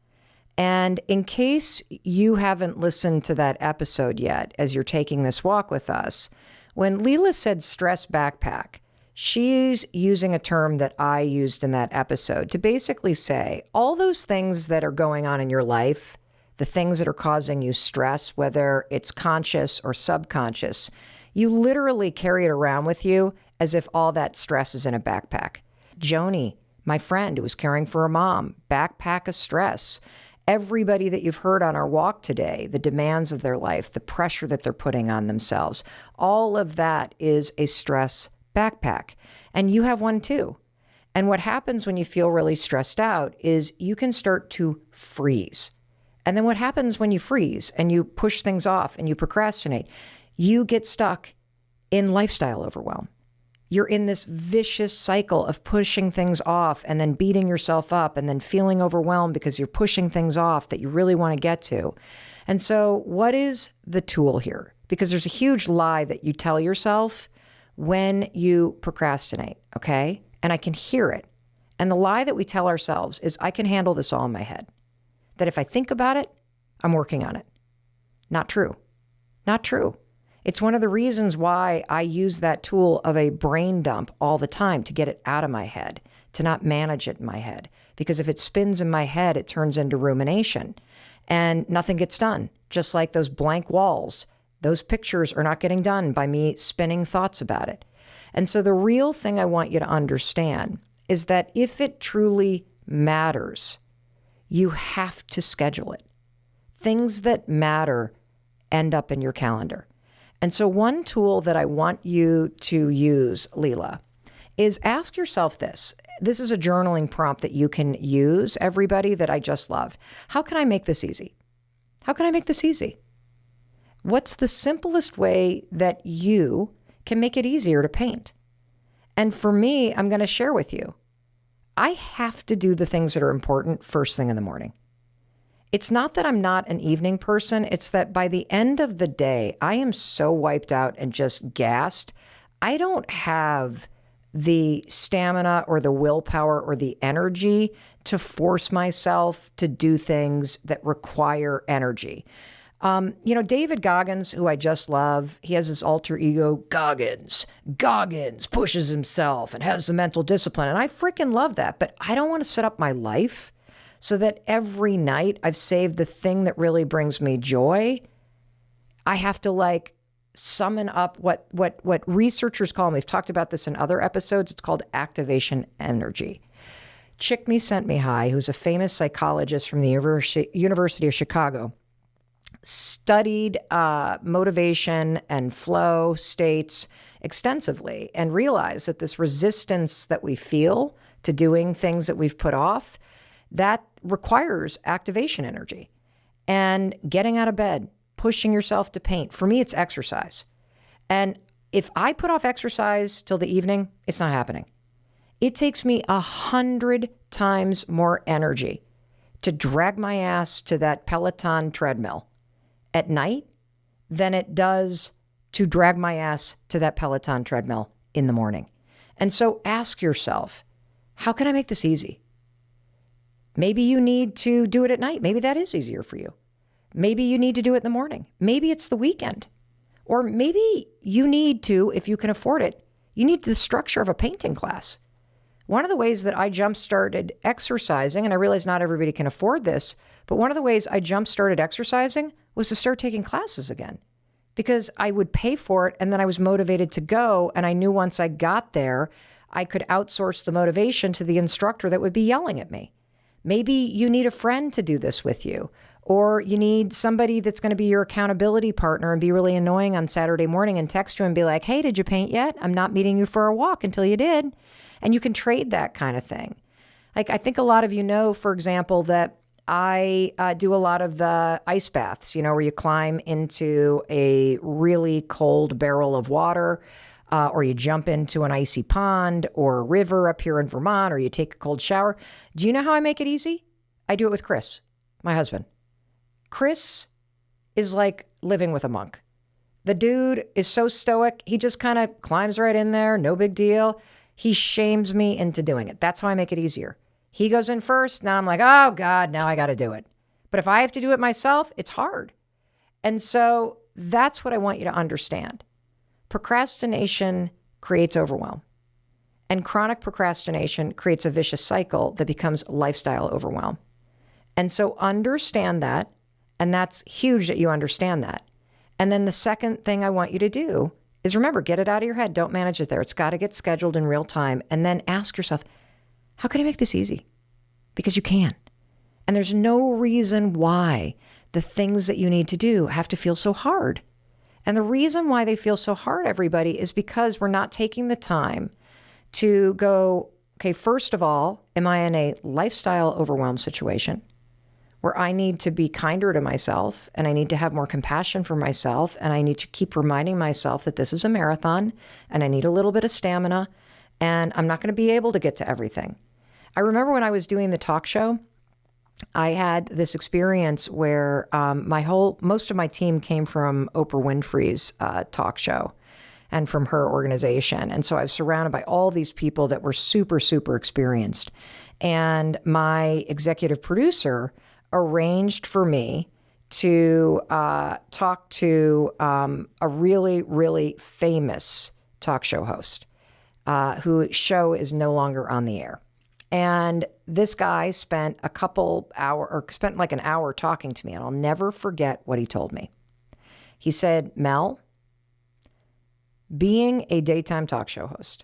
And in case you haven't listened to that episode yet, as you're taking this walk with us, when Leela said stress backpack, she's using a term that I used in that episode to basically say all those things that are going on in your life, the things that are causing you stress, whether it's conscious or subconscious, you literally carry it around with you as if all that stress is in a backpack. Joni, my friend who was caring for her mom, backpack of stress. Everybody that you've heard on our walk today, the demands of their life, the pressure that they're putting on themselves, all of that is a stress backpack. And you have one too. And what happens when you feel really stressed out is you can start to freeze. And then what happens when you freeze and you push things off and you procrastinate? You get stuck in lifestyle overwhelm. You're in this vicious cycle of pushing things off and then beating yourself up and then feeling overwhelmed because you're pushing things off that you really want to get to. And so what is the tool here? Because there's a huge lie that you tell yourself when you procrastinate, okay? And I can hear it. And the lie that we tell ourselves is, I can handle this all in my head. That if I think about it, I'm working on it. Not true. Not true. It's one of the reasons why I use that tool of a brain dump all the time, to get it out of my head, to not manage it in my head. Because if it spins in my head, it turns into rumination and nothing gets done. Just like those blank walls, those pictures are not getting done by me spinning thoughts about it. And so the real thing I want you to understand is that if it truly matters, you have to schedule it. Things that matter end up in your calendar. And so one tool that I want you to use, Leela, is ask yourself this. This is a journaling prompt that you can use, everybody, that I just love. How can I make this easy? How can I make this easy? What's the simplest way that you can make it easier to paint? And for me, I'm going to share with you, I have to do the things that are important first thing in the morning. It's not that I'm not an evening person. It's that by the end of the day, I am so wiped out and just gassed. I don't have the stamina or the willpower or the energy to force myself to do things that require energy. David Goggins, who I just love, he has his alter ego, Goggins. Goggins pushes himself and has the mental discipline. And I freaking love that. But I don't want to set up my life so that every night I've saved the thing that really brings me joy. I have to summon up what researchers call, and we've talked about this in other episodes, it's called activation energy. Csikszentmihalyi, who's a famous psychologist from the University of Chicago, studied motivation and flow states extensively and realized that this resistance that we feel to doing things that we've put off, that requires activation energy and getting out of bed, pushing yourself to paint. For me, it's exercise. And if I put off exercise till the evening, it's not happening. It takes me 100 times more energy to drag my ass to that Peloton treadmill at night than it does to drag my ass to that Peloton treadmill in the morning. And so ask yourself, how can I make this easy? Maybe you need to do it at night. Maybe that is easier for you. Maybe you need to do it in the morning. Maybe it's the weekend. Or maybe you need to, if you can afford it, you need the structure of a painting class. One of the ways that I jump-started exercising, and I realize not everybody can afford this, but one of the ways I jump-started exercising was to start taking classes again. because I would pay for it and then I was motivated to go. And I knew once I got there, I could outsource the motivation to the instructor that would be yelling at me. Maybe you need a friend to do this with you, or you need somebody that's going to be your accountability partner and be really annoying on Saturday morning and text you and be like, hey, did you paint yet? I'm not meeting you for a walk until you did. And you can trade that kind of thing. Like, I think a lot of you know, for example, that I do a lot of the ice baths, where you climb into a really cold barrel of water, or you jump into an icy pond or a river up here in Vermont, or you take a cold shower. Do you know how I make it easy? I do it with Chris, my husband. Chris is like living with a monk. The dude is so stoic. He just kind of climbs right in there. No big deal. He shames me into doing it. That's how I make it easier. He goes in first. Now I'm like, oh God, now I got to do it. But if I have to do it myself, it's hard. And so that's what I want you to understand. Procrastination creates overwhelm. And chronic procrastination creates a vicious cycle that becomes lifestyle overwhelm. And so understand that. And that's huge that you understand that. And then the second thing I want you to do is remember, get it out of your head. Don't manage it there. It's got to get scheduled in real time. And then ask yourself, how can I make this easy? Because you can. And there's no reason why the things that you need to do have to feel so hard. And the reason why they feel so hard, everybody, is because we're not taking the time to go, okay, first of all, am I in a lifestyle overwhelm situation where I need to be kinder to myself and I need to have more compassion for myself and I need to keep reminding myself that this is a marathon and I need a little bit of stamina and I'm not going to be able to get to everything. I remember when I was doing the talk show, I had this experience where most of my team came from Oprah Winfrey's talk show and from her organization. And so I was surrounded by all these people that were super, super experienced. And my executive producer arranged for me to talk to a really, really famous talk show host whose show is no longer on the air. And this guy spent like an hour talking to me, and I'll never forget what he told me. He said, Mel, being a daytime talk show host,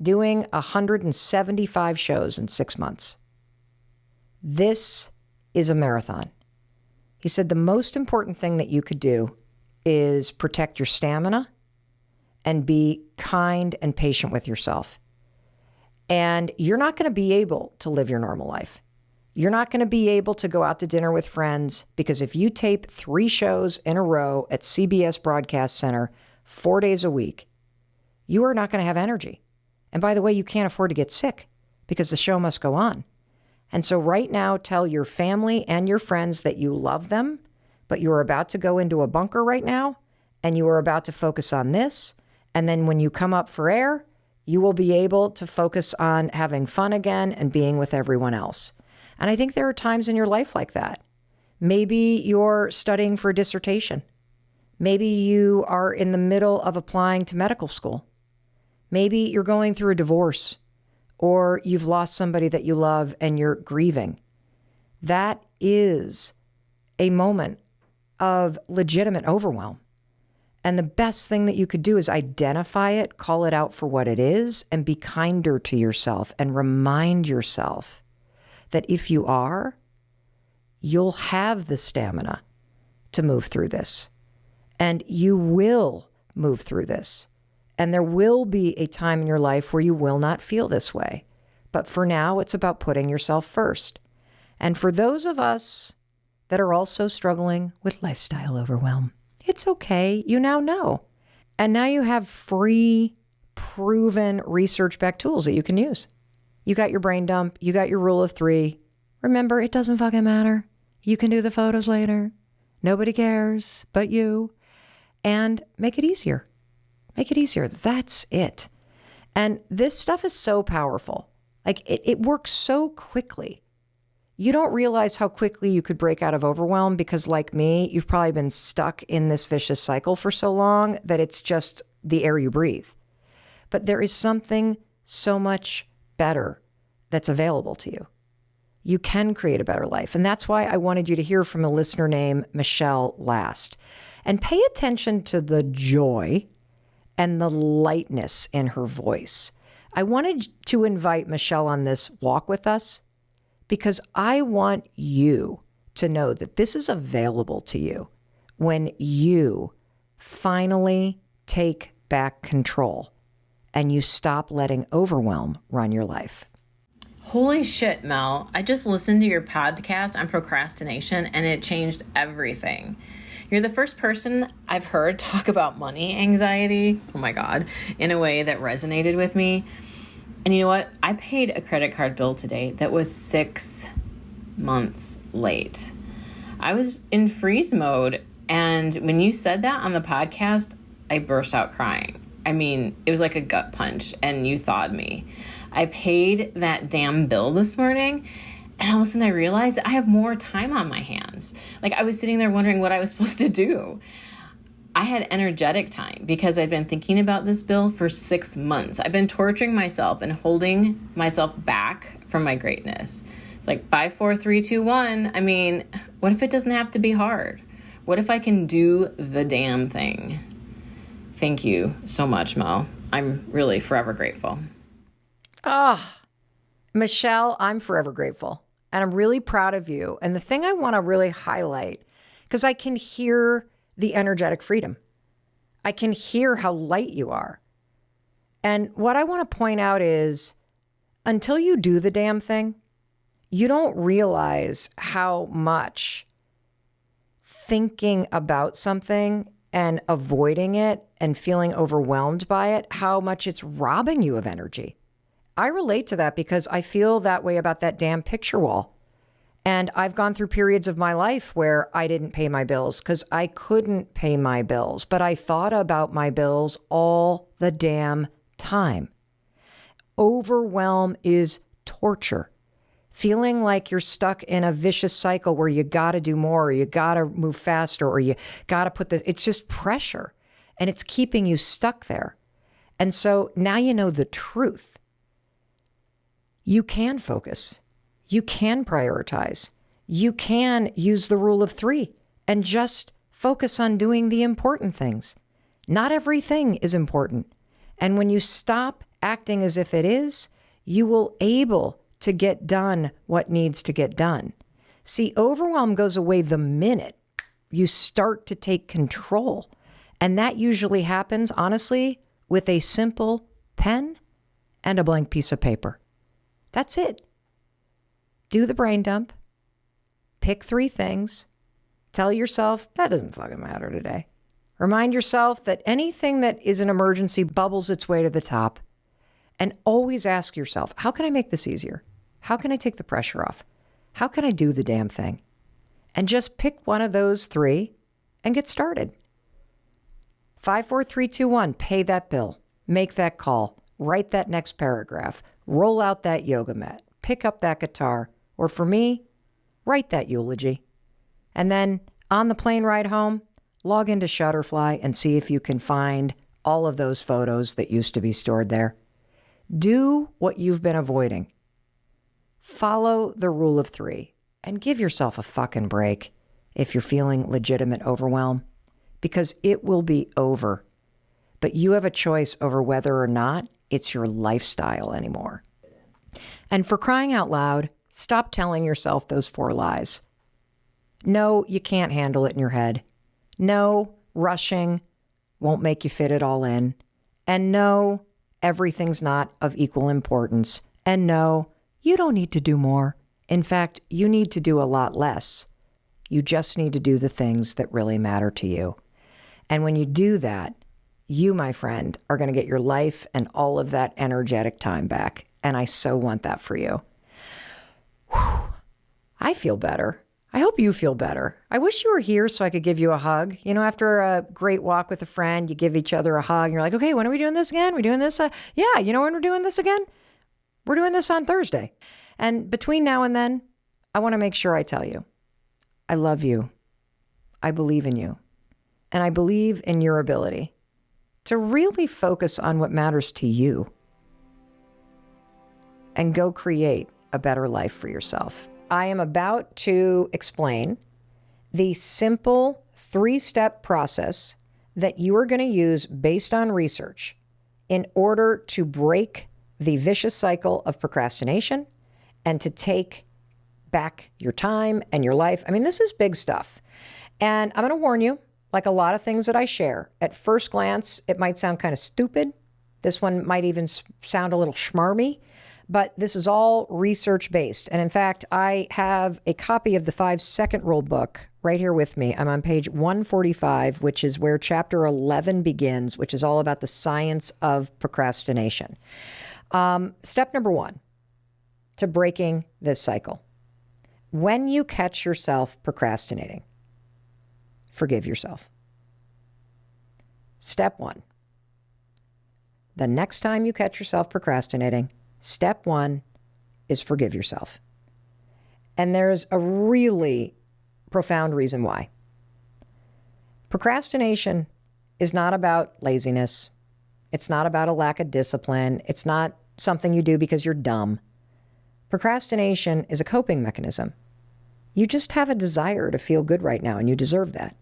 doing 175 shows in 6 months, this is a marathon. He said the most important thing that you could do is protect your stamina and be kind and patient with yourself. And you're not going to be able to live your normal life. You're not going to be able to go out to dinner with friends because if you tape 3 shows in a row at CBS Broadcast Center 4 days a week, you are not going to have energy. And by the way, you can't afford to get sick because the show must go on. And so right now, tell your family and your friends that you love them, but you are about to go into a bunker right now and you are about to focus on this. And then when you come up for air, you will be able to focus on having fun again and being with everyone else. And I think there are times in your life like that. Maybe you're studying for a dissertation. Maybe you are in the middle of applying to medical school. Maybe you're going through a divorce or you've lost somebody that you love and you're grieving. That is a moment of legitimate overwhelm. And the best thing that you could do is identify it, call it out for what it is, and be kinder to yourself and remind yourself that if you are, you'll have the stamina to move through this. And you will move through this. And there will be a time in your life where you will not feel this way. But for now, it's about putting yourself first. And for those of us that are also struggling with lifestyle overwhelm, it's okay. You now know. And now you have free, proven, research-backed tools that you can use. You got your brain dump. You got your rule of 3. Remember, it doesn't fucking matter. You can do the photos later. Nobody cares but you. And make it easier. Make it easier. That's it. And this stuff is so powerful. Like it works so quickly. You don't realize how quickly you could break out of overwhelm because like me, you've probably been stuck in this vicious cycle for so long that it's just the air you breathe. But there is something so much better that's available to you. You can create a better life. And that's why I wanted you to hear from a listener named Michelle last. And pay attention to the joy and the lightness in her voice. I wanted to invite Michelle on this walk with us because I want you to know that this is available to you when you finally take back control and you stop letting overwhelm run your life. Holy shit, Mel. I just listened to your podcast on procrastination and it changed everything. You're the first person I've heard talk about money anxiety, oh my God, in a way that resonated with me. And you know what? I paid a credit card bill today that was 6 months late. I was in freeze mode, and when you said that on the podcast, I burst out crying. I mean, it was like a gut punch, and you thawed me. I paid that damn bill this morning, and all of a sudden I realized I have more time on my hands. Like, I was sitting there wondering what I was supposed to do. I had energetic time because I'd been thinking about this bill for 6 months. I've been torturing myself and holding myself back from my greatness. It's like 5, 4, 3, 2, 1. I mean, what if it doesn't have to be hard? What if I can do the damn thing? Thank you so much, Mel. I'm really forever grateful. Michelle, I'm forever grateful. And I'm really proud of you. And the thing I want to really highlight, because I can hear the energetic freedom. I can hear how light you are. And what I want to point out is until you do the damn thing, you don't realize how much thinking about something and avoiding it and feeling overwhelmed by it, how much it's robbing you of energy. I relate to that because I feel that way about that damn picture wall. And I've gone through periods of my life where I didn't pay my bills because I couldn't pay my bills, but I thought about my bills all the damn time. Overwhelm is torture. Feeling like you're stuck in a vicious cycle where you got to do more, or you got to move faster, or you got to put this, it's just pressure and it's keeping you stuck there. And so now you know the truth. You can focus. You can prioritize. You can use the rule of 3 and just focus on doing the important things. Not everything is important. And when you stop acting as if it is, you will able to get done what needs to get done. See, overwhelm goes away the minute you start to take control. And that usually happens, honestly, with a simple pen and a blank piece of paper. That's it. Do the brain dump. Pick 3 things. Tell yourself, that doesn't fucking matter today. Remind yourself that anything that is an emergency bubbles its way to the top. And always ask yourself, how can I make this easier? How can I take the pressure off? How can I do the damn thing? And just pick one of those 3 and get started. 5, 4, 3, 2, 1. Pay that bill. Make that call. Write that next paragraph. Roll out that yoga mat. Pick up that guitar. Or for me, write that eulogy. And then on the plane ride home, log into Shutterfly and see if you can find all of those photos that used to be stored there. Do what you've been avoiding. Follow the rule of 3 and give yourself a fucking break if you're feeling legitimate overwhelm, because it will be over. But you have a choice over whether or not it's your lifestyle anymore. And for crying out loud, stop telling yourself those 4 lies. No, you can't handle it in your head. No, rushing won't make you fit it all in. And no, everything's not of equal importance. And no, you don't need to do more. In fact, you need to do a lot less. You just need to do the things that really matter to you. And when you do that, you, my friend, are going to get your life and all of that energetic time back. And I so want that for you. Whew. I feel better. I hope you feel better. I wish you were here so I could give you a hug. You know, after a great walk with a friend, you give each other a hug. And you're like, okay, when are we doing this again? We doing this? Yeah, you know when we're doing this again? We're doing this on Thursday. And between now and then, I want to make sure I tell you, I love you. I believe in you. And I believe in your ability to really focus on what matters to you and go create a better life for yourself. I am about to explain the simple 3-step process that you are going to use based on research in order to break the vicious cycle of procrastination and to take back your time and your life. I mean, this is big stuff. And I'm going to warn you, like a lot of things that I share, at first glance, it might sound kind of stupid. This one might even sound a little schmarmy, but this is all research-based. And in fact, I have a copy of the 5-Second Rule book right here with me. I'm on page 145, which is where chapter 11 begins, which is all about the science of procrastination. Step number 1 to breaking this cycle. When you catch yourself procrastinating, forgive yourself. Step 1. The next time you catch yourself procrastinating, step 1 is forgive yourself. And there's a really profound reason why. Procrastination is not about laziness. It's not about a lack of discipline. It's not something you do because you're dumb. Procrastination is a coping mechanism. You just have a desire to feel good right now, and you deserve that.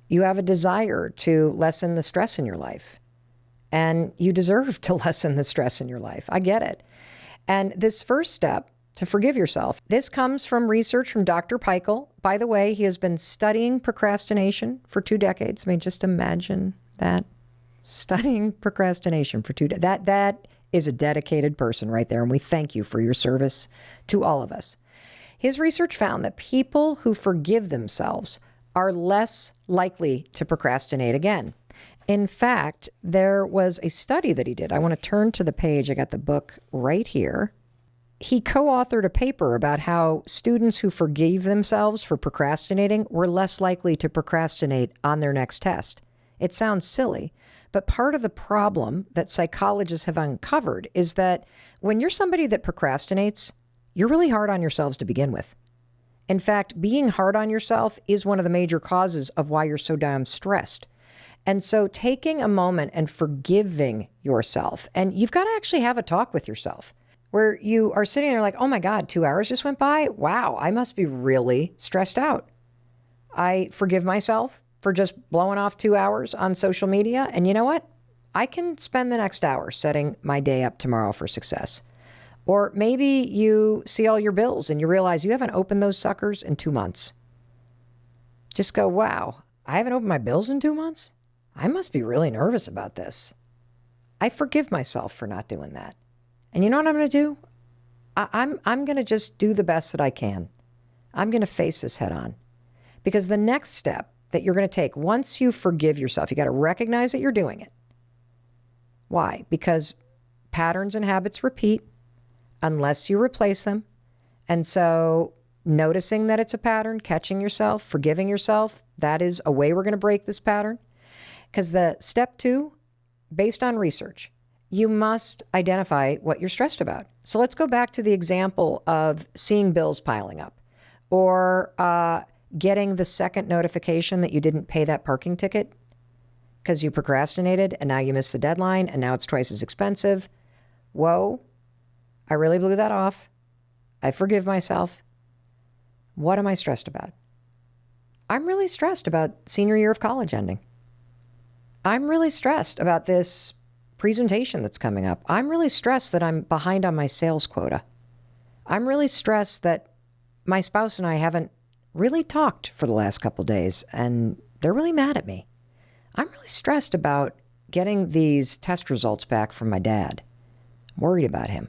You have a desire to lessen the stress in your life, and you deserve to lessen the stress in your life. I get it. And this first step, to forgive yourself, this comes from research from Dr. Peichel. By the way, he has been studying procrastination for 2 decades. I mean, just imagine that. Studying procrastination for 2 decades. That is a dedicated person right there, and we thank you for your service to all of us. His research found that people who forgive themselves are less likely to procrastinate again. In fact, there was a study that he did. I want to turn to the page. I got the book right here. He co-authored a paper about how students who forgave themselves for procrastinating were less likely to procrastinate on their next test. It sounds silly, but part of the problem that psychologists have uncovered is that when you're somebody that procrastinates, you're really hard on yourselves to begin with. In fact, being hard on yourself is one of the major causes of why you're so damn stressed. And so taking a moment and forgiving yourself, and you've got to actually have a talk with yourself where you are sitting there like, oh my God, 2 hours just went by? Wow, I must be really stressed out. I forgive myself for just blowing off 2 hours on social media. And you know what? I can spend the next hour setting my day up tomorrow for success. Or maybe you see all your bills and you realize you haven't opened those suckers in 2 months. Just go, wow, I haven't opened my bills in 2 months? I must be really nervous about this. I forgive myself for not doing that. And you know what I'm going to do? I'm going to just do the best that I can. I'm going to face this head on. Because the next step that you're going to take, once you forgive yourself, you got to recognize that you're doing it. Why? Because patterns and habits repeat unless you replace them. And so noticing that it's a pattern, catching yourself, forgiving yourself, that is a way we're going to break this pattern. Because the step 2, based on research, you must identify what you're stressed about. So let's go back to the example of seeing bills piling up or getting the second notification that you didn't pay that parking ticket because you procrastinated and now you missed the deadline and now it's twice as expensive. Whoa, I really blew that off. I forgive myself. What am I stressed about? I'm really stressed about senior year of college ending. I'm really stressed about this presentation that's coming up. I'm really stressed that I'm behind on my sales quota. I'm really stressed that my spouse and I haven't really talked for the last couple days and they're really mad at me. I'm really stressed about getting these test results back from my dad. I'm worried about him.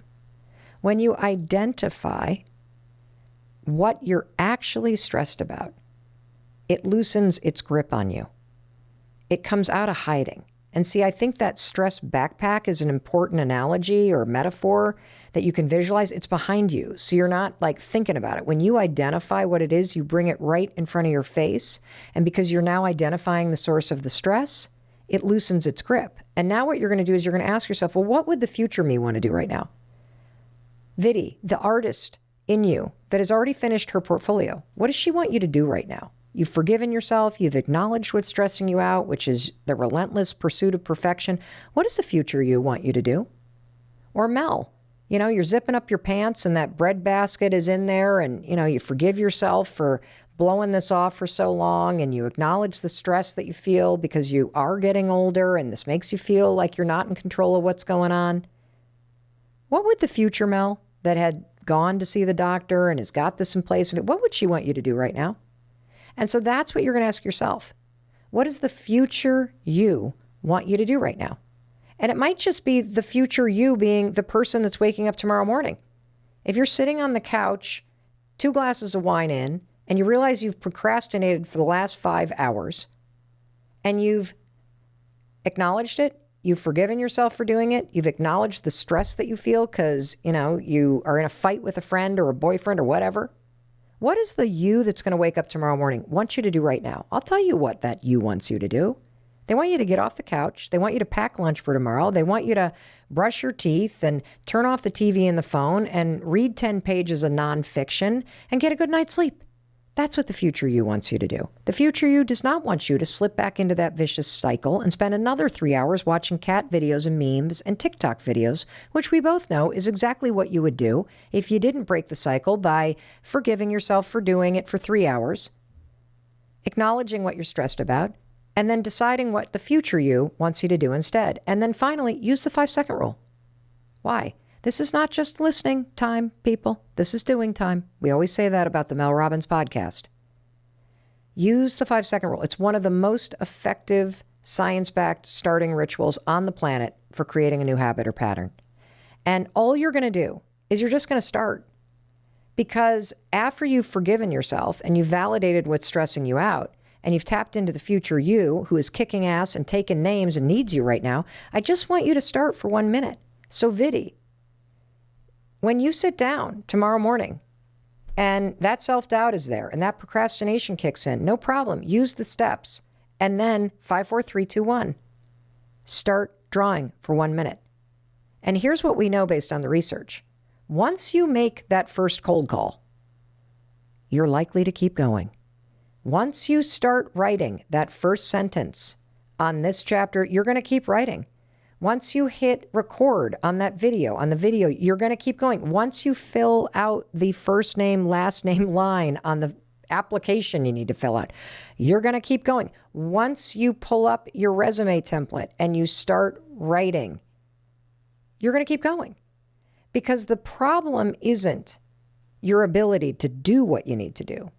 When you identify what you're actually stressed about, it loosens its grip on you. It comes out of hiding. And see, I think that stress backpack is an important analogy or metaphor that you can visualize. It's behind you. So you're not like thinking about it. When you identify what it is, you bring it right in front of your face. And because you're now identifying the source of the stress, it loosens its grip. And now what you're going to do is you're going to ask yourself, well, what would the future me want to do right now? Vidhi, the artist in you that has already finished her portfolio, what does she want you to do right now? You've forgiven yourself. You've acknowledged what's stressing you out, which is the relentless pursuit of perfection. What does the future you want you to do? Or Mel, you're zipping up your pants and that bread basket is in there and, you forgive yourself for blowing this off for so long and you acknowledge the stress that you feel because you are getting older and this makes you feel like you're not in control of what's going on, what would the future Mel that had gone to see the doctor and has got this in place, what would she want you to do right now? And so that's what you're going to ask yourself. What does the future you want you to do right now? And it might just be the future you being the person that's waking up tomorrow morning. If you're sitting on the couch, 2 glasses of wine in, and you realize you've procrastinated for the last 5 hours, and you've acknowledged it, you've forgiven yourself for doing it, you've acknowledged the stress that you feel because, you are in a fight with a friend or a boyfriend or whatever, what is the you that's going to wake up tomorrow morning want you to do right now? I'll tell you what that you wants you to do. They want you to get off the couch. They want you to pack lunch for tomorrow. They want you to brush your teeth and turn off the TV and the phone and read 10 pages of nonfiction and get a good night's sleep. That's what the future you wants you to do. The future you does not want you to slip back into that vicious cycle and spend another 3 hours watching cat videos and memes and TikTok videos, which we both know is exactly what you would do if you didn't break the cycle by forgiving yourself for doing it for 3 hours, acknowledging what you're stressed about, and then deciding what the future you wants you to do instead. And then finally, use the 5-second rule. Why? This is not just listening time, people. This is doing time. We always say that about the Mel Robbins podcast. Use the 5-second rule. It's one of the most effective science-backed starting rituals on the planet for creating a new habit or pattern. And all you're going to do is you're just going to start. Because after you've forgiven yourself and you've validated what's stressing you out, and you've tapped into the future you who is kicking ass and taking names and needs you right now, I just want you to start for 1 minute. So Viddy, when you sit down tomorrow morning and that self-doubt is there and that procrastination kicks in, no problem. Use the steps. And then 5, 4, 3, 2, 1. Start drawing for 1 minute. And here's what we know based on the research. Once you make that first cold call, you're likely to keep going. Once you start writing that first sentence on this chapter, you're going to keep writing. Once you hit record on that video, you're going to keep going. Once you fill out the first name, last name line on the application you need to fill out, you're going to keep going. Once you pull up your resume template and you start writing, you're going to keep going. Because the problem isn't your ability to do what you need to do.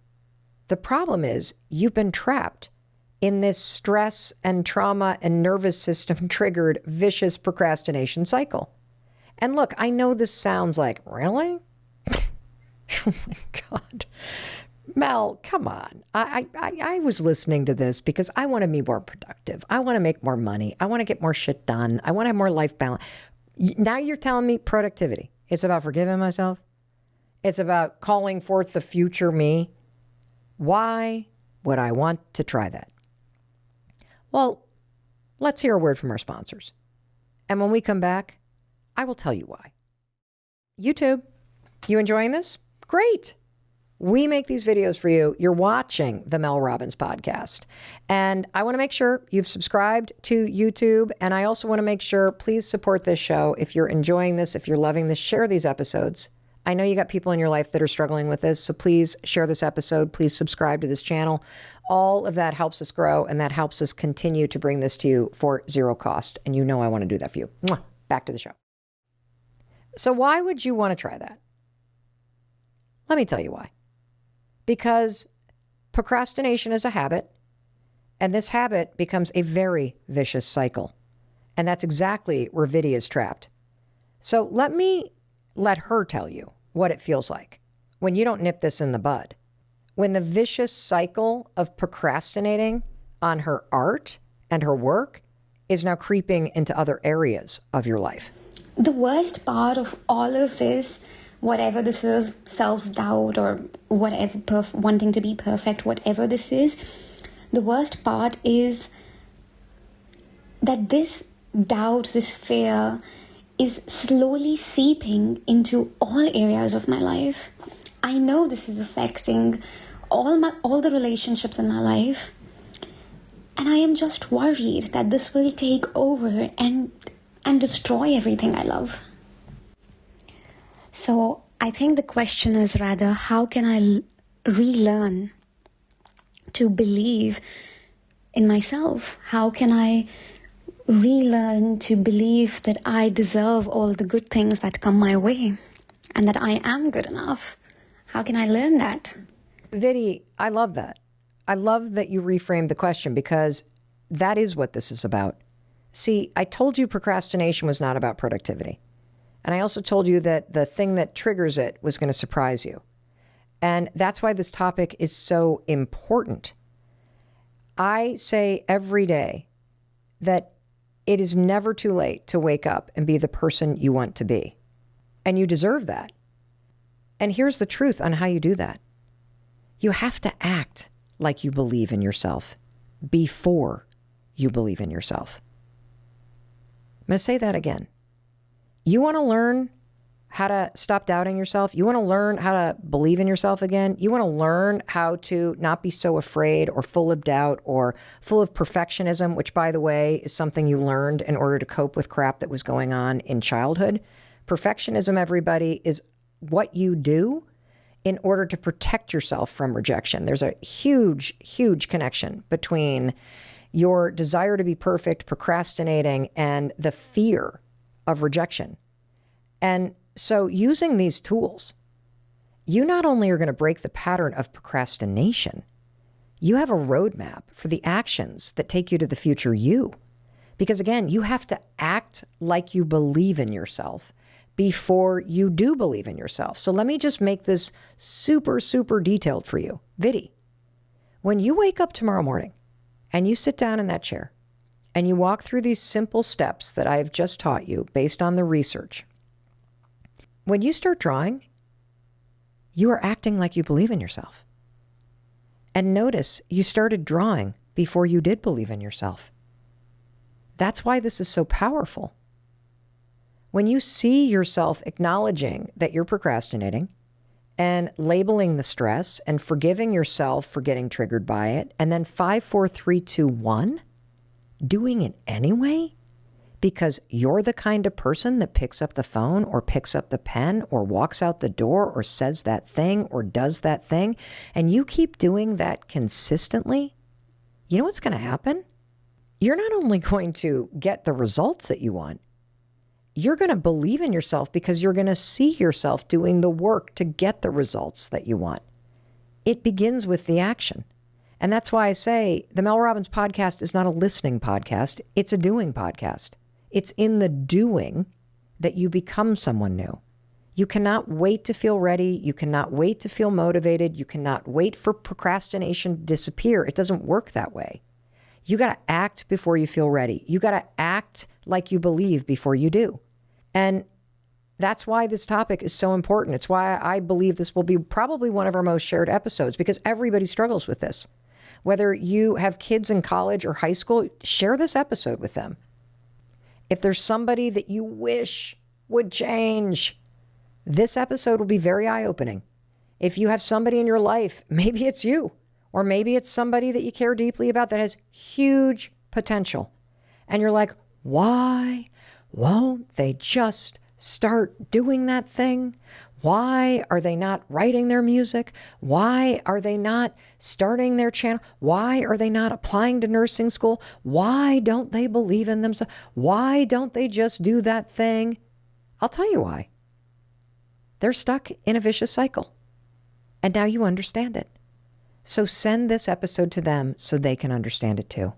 The problem is you've been trapped in this stress and trauma and nervous system triggered vicious procrastination cycle. And look, I know this sounds like, really? Oh my God. Mel, come on. I was listening to this because I want to be more productive. I want to make more money. I want to get more shit done. I want to have more life balance. Now you're telling me productivity. It's about forgiving myself. It's about calling forth the future me. Why would I want to try that? Well, let's hear a word from our sponsors. And when we come back, I will tell you why. YouTube, you enjoying this? Great. We make these videos for you. You're watching the Mel Robbins podcast. And I want to make sure you've subscribed to YouTube. And I also want to make sure, please support this show. If you're enjoying this, if you're loving this, share these episodes. I know you got people in your life that are struggling with this, so please share this episode. Please subscribe to this channel. All of that helps us grow, and that helps us continue to bring this to you for zero cost. And you know I want to do that for you. Mwah. Back to the show. So why would you want to try that? Let me tell you why. Because procrastination is a habit, and this habit becomes a very vicious cycle. And that's exactly where Vidya is trapped. So let her tell you what it feels like when you don't nip this in the bud. When the vicious cycle of procrastinating on her art and her work is now creeping into other areas of your life. The worst part of all of this, whatever this is, self-doubt or whatever, wanting to be perfect, whatever this is, the worst part is that this doubt, this fear is slowly seeping into all areas of my life. I know this is affecting all the relationships in my life. And I am just worried that this will take over and destroy everything I love. So I think the question is rather, how can I relearn to believe in myself? How can I relearn to believe that I deserve all the good things that come my way and that I am good enough? How can I learn that? Vidhi, I love that. I love that you reframed the question, because that is what this is about. See, I told you procrastination was not about productivity. And I also told you that the thing that triggers it was going to surprise you. And that's why this topic is so important. I say every day that it is never too late to wake up and be the person you want to be. And you deserve that. And here's the truth on how you do that. You have to act like you believe in yourself before you believe in yourself. I'm going to say that again. You want to learn how to stop doubting yourself? You want to learn how to believe in yourself again? You want to learn how to not be so afraid or full of doubt or full of perfectionism, which, by the way, is something you learned in order to cope with crap that was going on in childhood. Perfectionism, everybody, is what you do in order to protect yourself from rejection. There's a huge, huge connection between your desire to be perfect, procrastinating, and the fear of rejection. And so using these tools, you not only are going to break the pattern of procrastination, you have a roadmap for the actions that take you to the future you. Because again, you have to act like you believe in yourself before you do believe in yourself. So let me just make this super, super detailed for you. Vidhi, when you wake up tomorrow morning and you sit down in that chair and you walk through these simple steps that I've just taught you based on the research, when you start drawing, you are acting like you believe in yourself. And notice you started drawing before you did believe in yourself. That's why this is so powerful. When you see yourself acknowledging that you're procrastinating and labeling the stress and forgiving yourself for getting triggered by it, and then 5, 4, 3, 2, 1, doing it anyway, because you're the kind of person that picks up the phone or picks up the pen or walks out the door or says that thing or does that thing, and you keep doing that consistently, you know what's going to happen? You're not only going to get the results that you want, you're going to believe in yourself because you're going to see yourself doing the work to get the results that you want. It begins with the action. And that's why I say the Mel Robbins podcast is not a listening podcast. It's a doing podcast. It's in the doing that you become someone new. You cannot wait to feel ready. You cannot wait to feel motivated. You cannot wait for procrastination to disappear. It doesn't work that way. You got to act before you feel ready. You got to act like you believe before you do. And that's why this topic is so important. It's why I believe this will be probably one of our most shared episodes, because everybody struggles with this. Whether you have kids in college or high school, share this episode with them. If there's somebody that you wish would change, this episode will be very eye-opening. If you have somebody in your life, maybe it's you, or maybe it's somebody that you care deeply about that has huge potential, and you're like, why won't they just start doing that thing? Why are they not writing their music? Why are they not starting their channel? Why are they not applying to nursing school? Why don't they believe in themselves? Why don't they just do that thing? I'll tell you why. They're stuck in a vicious cycle. And now you understand it. So send this episode to them so they can understand it too.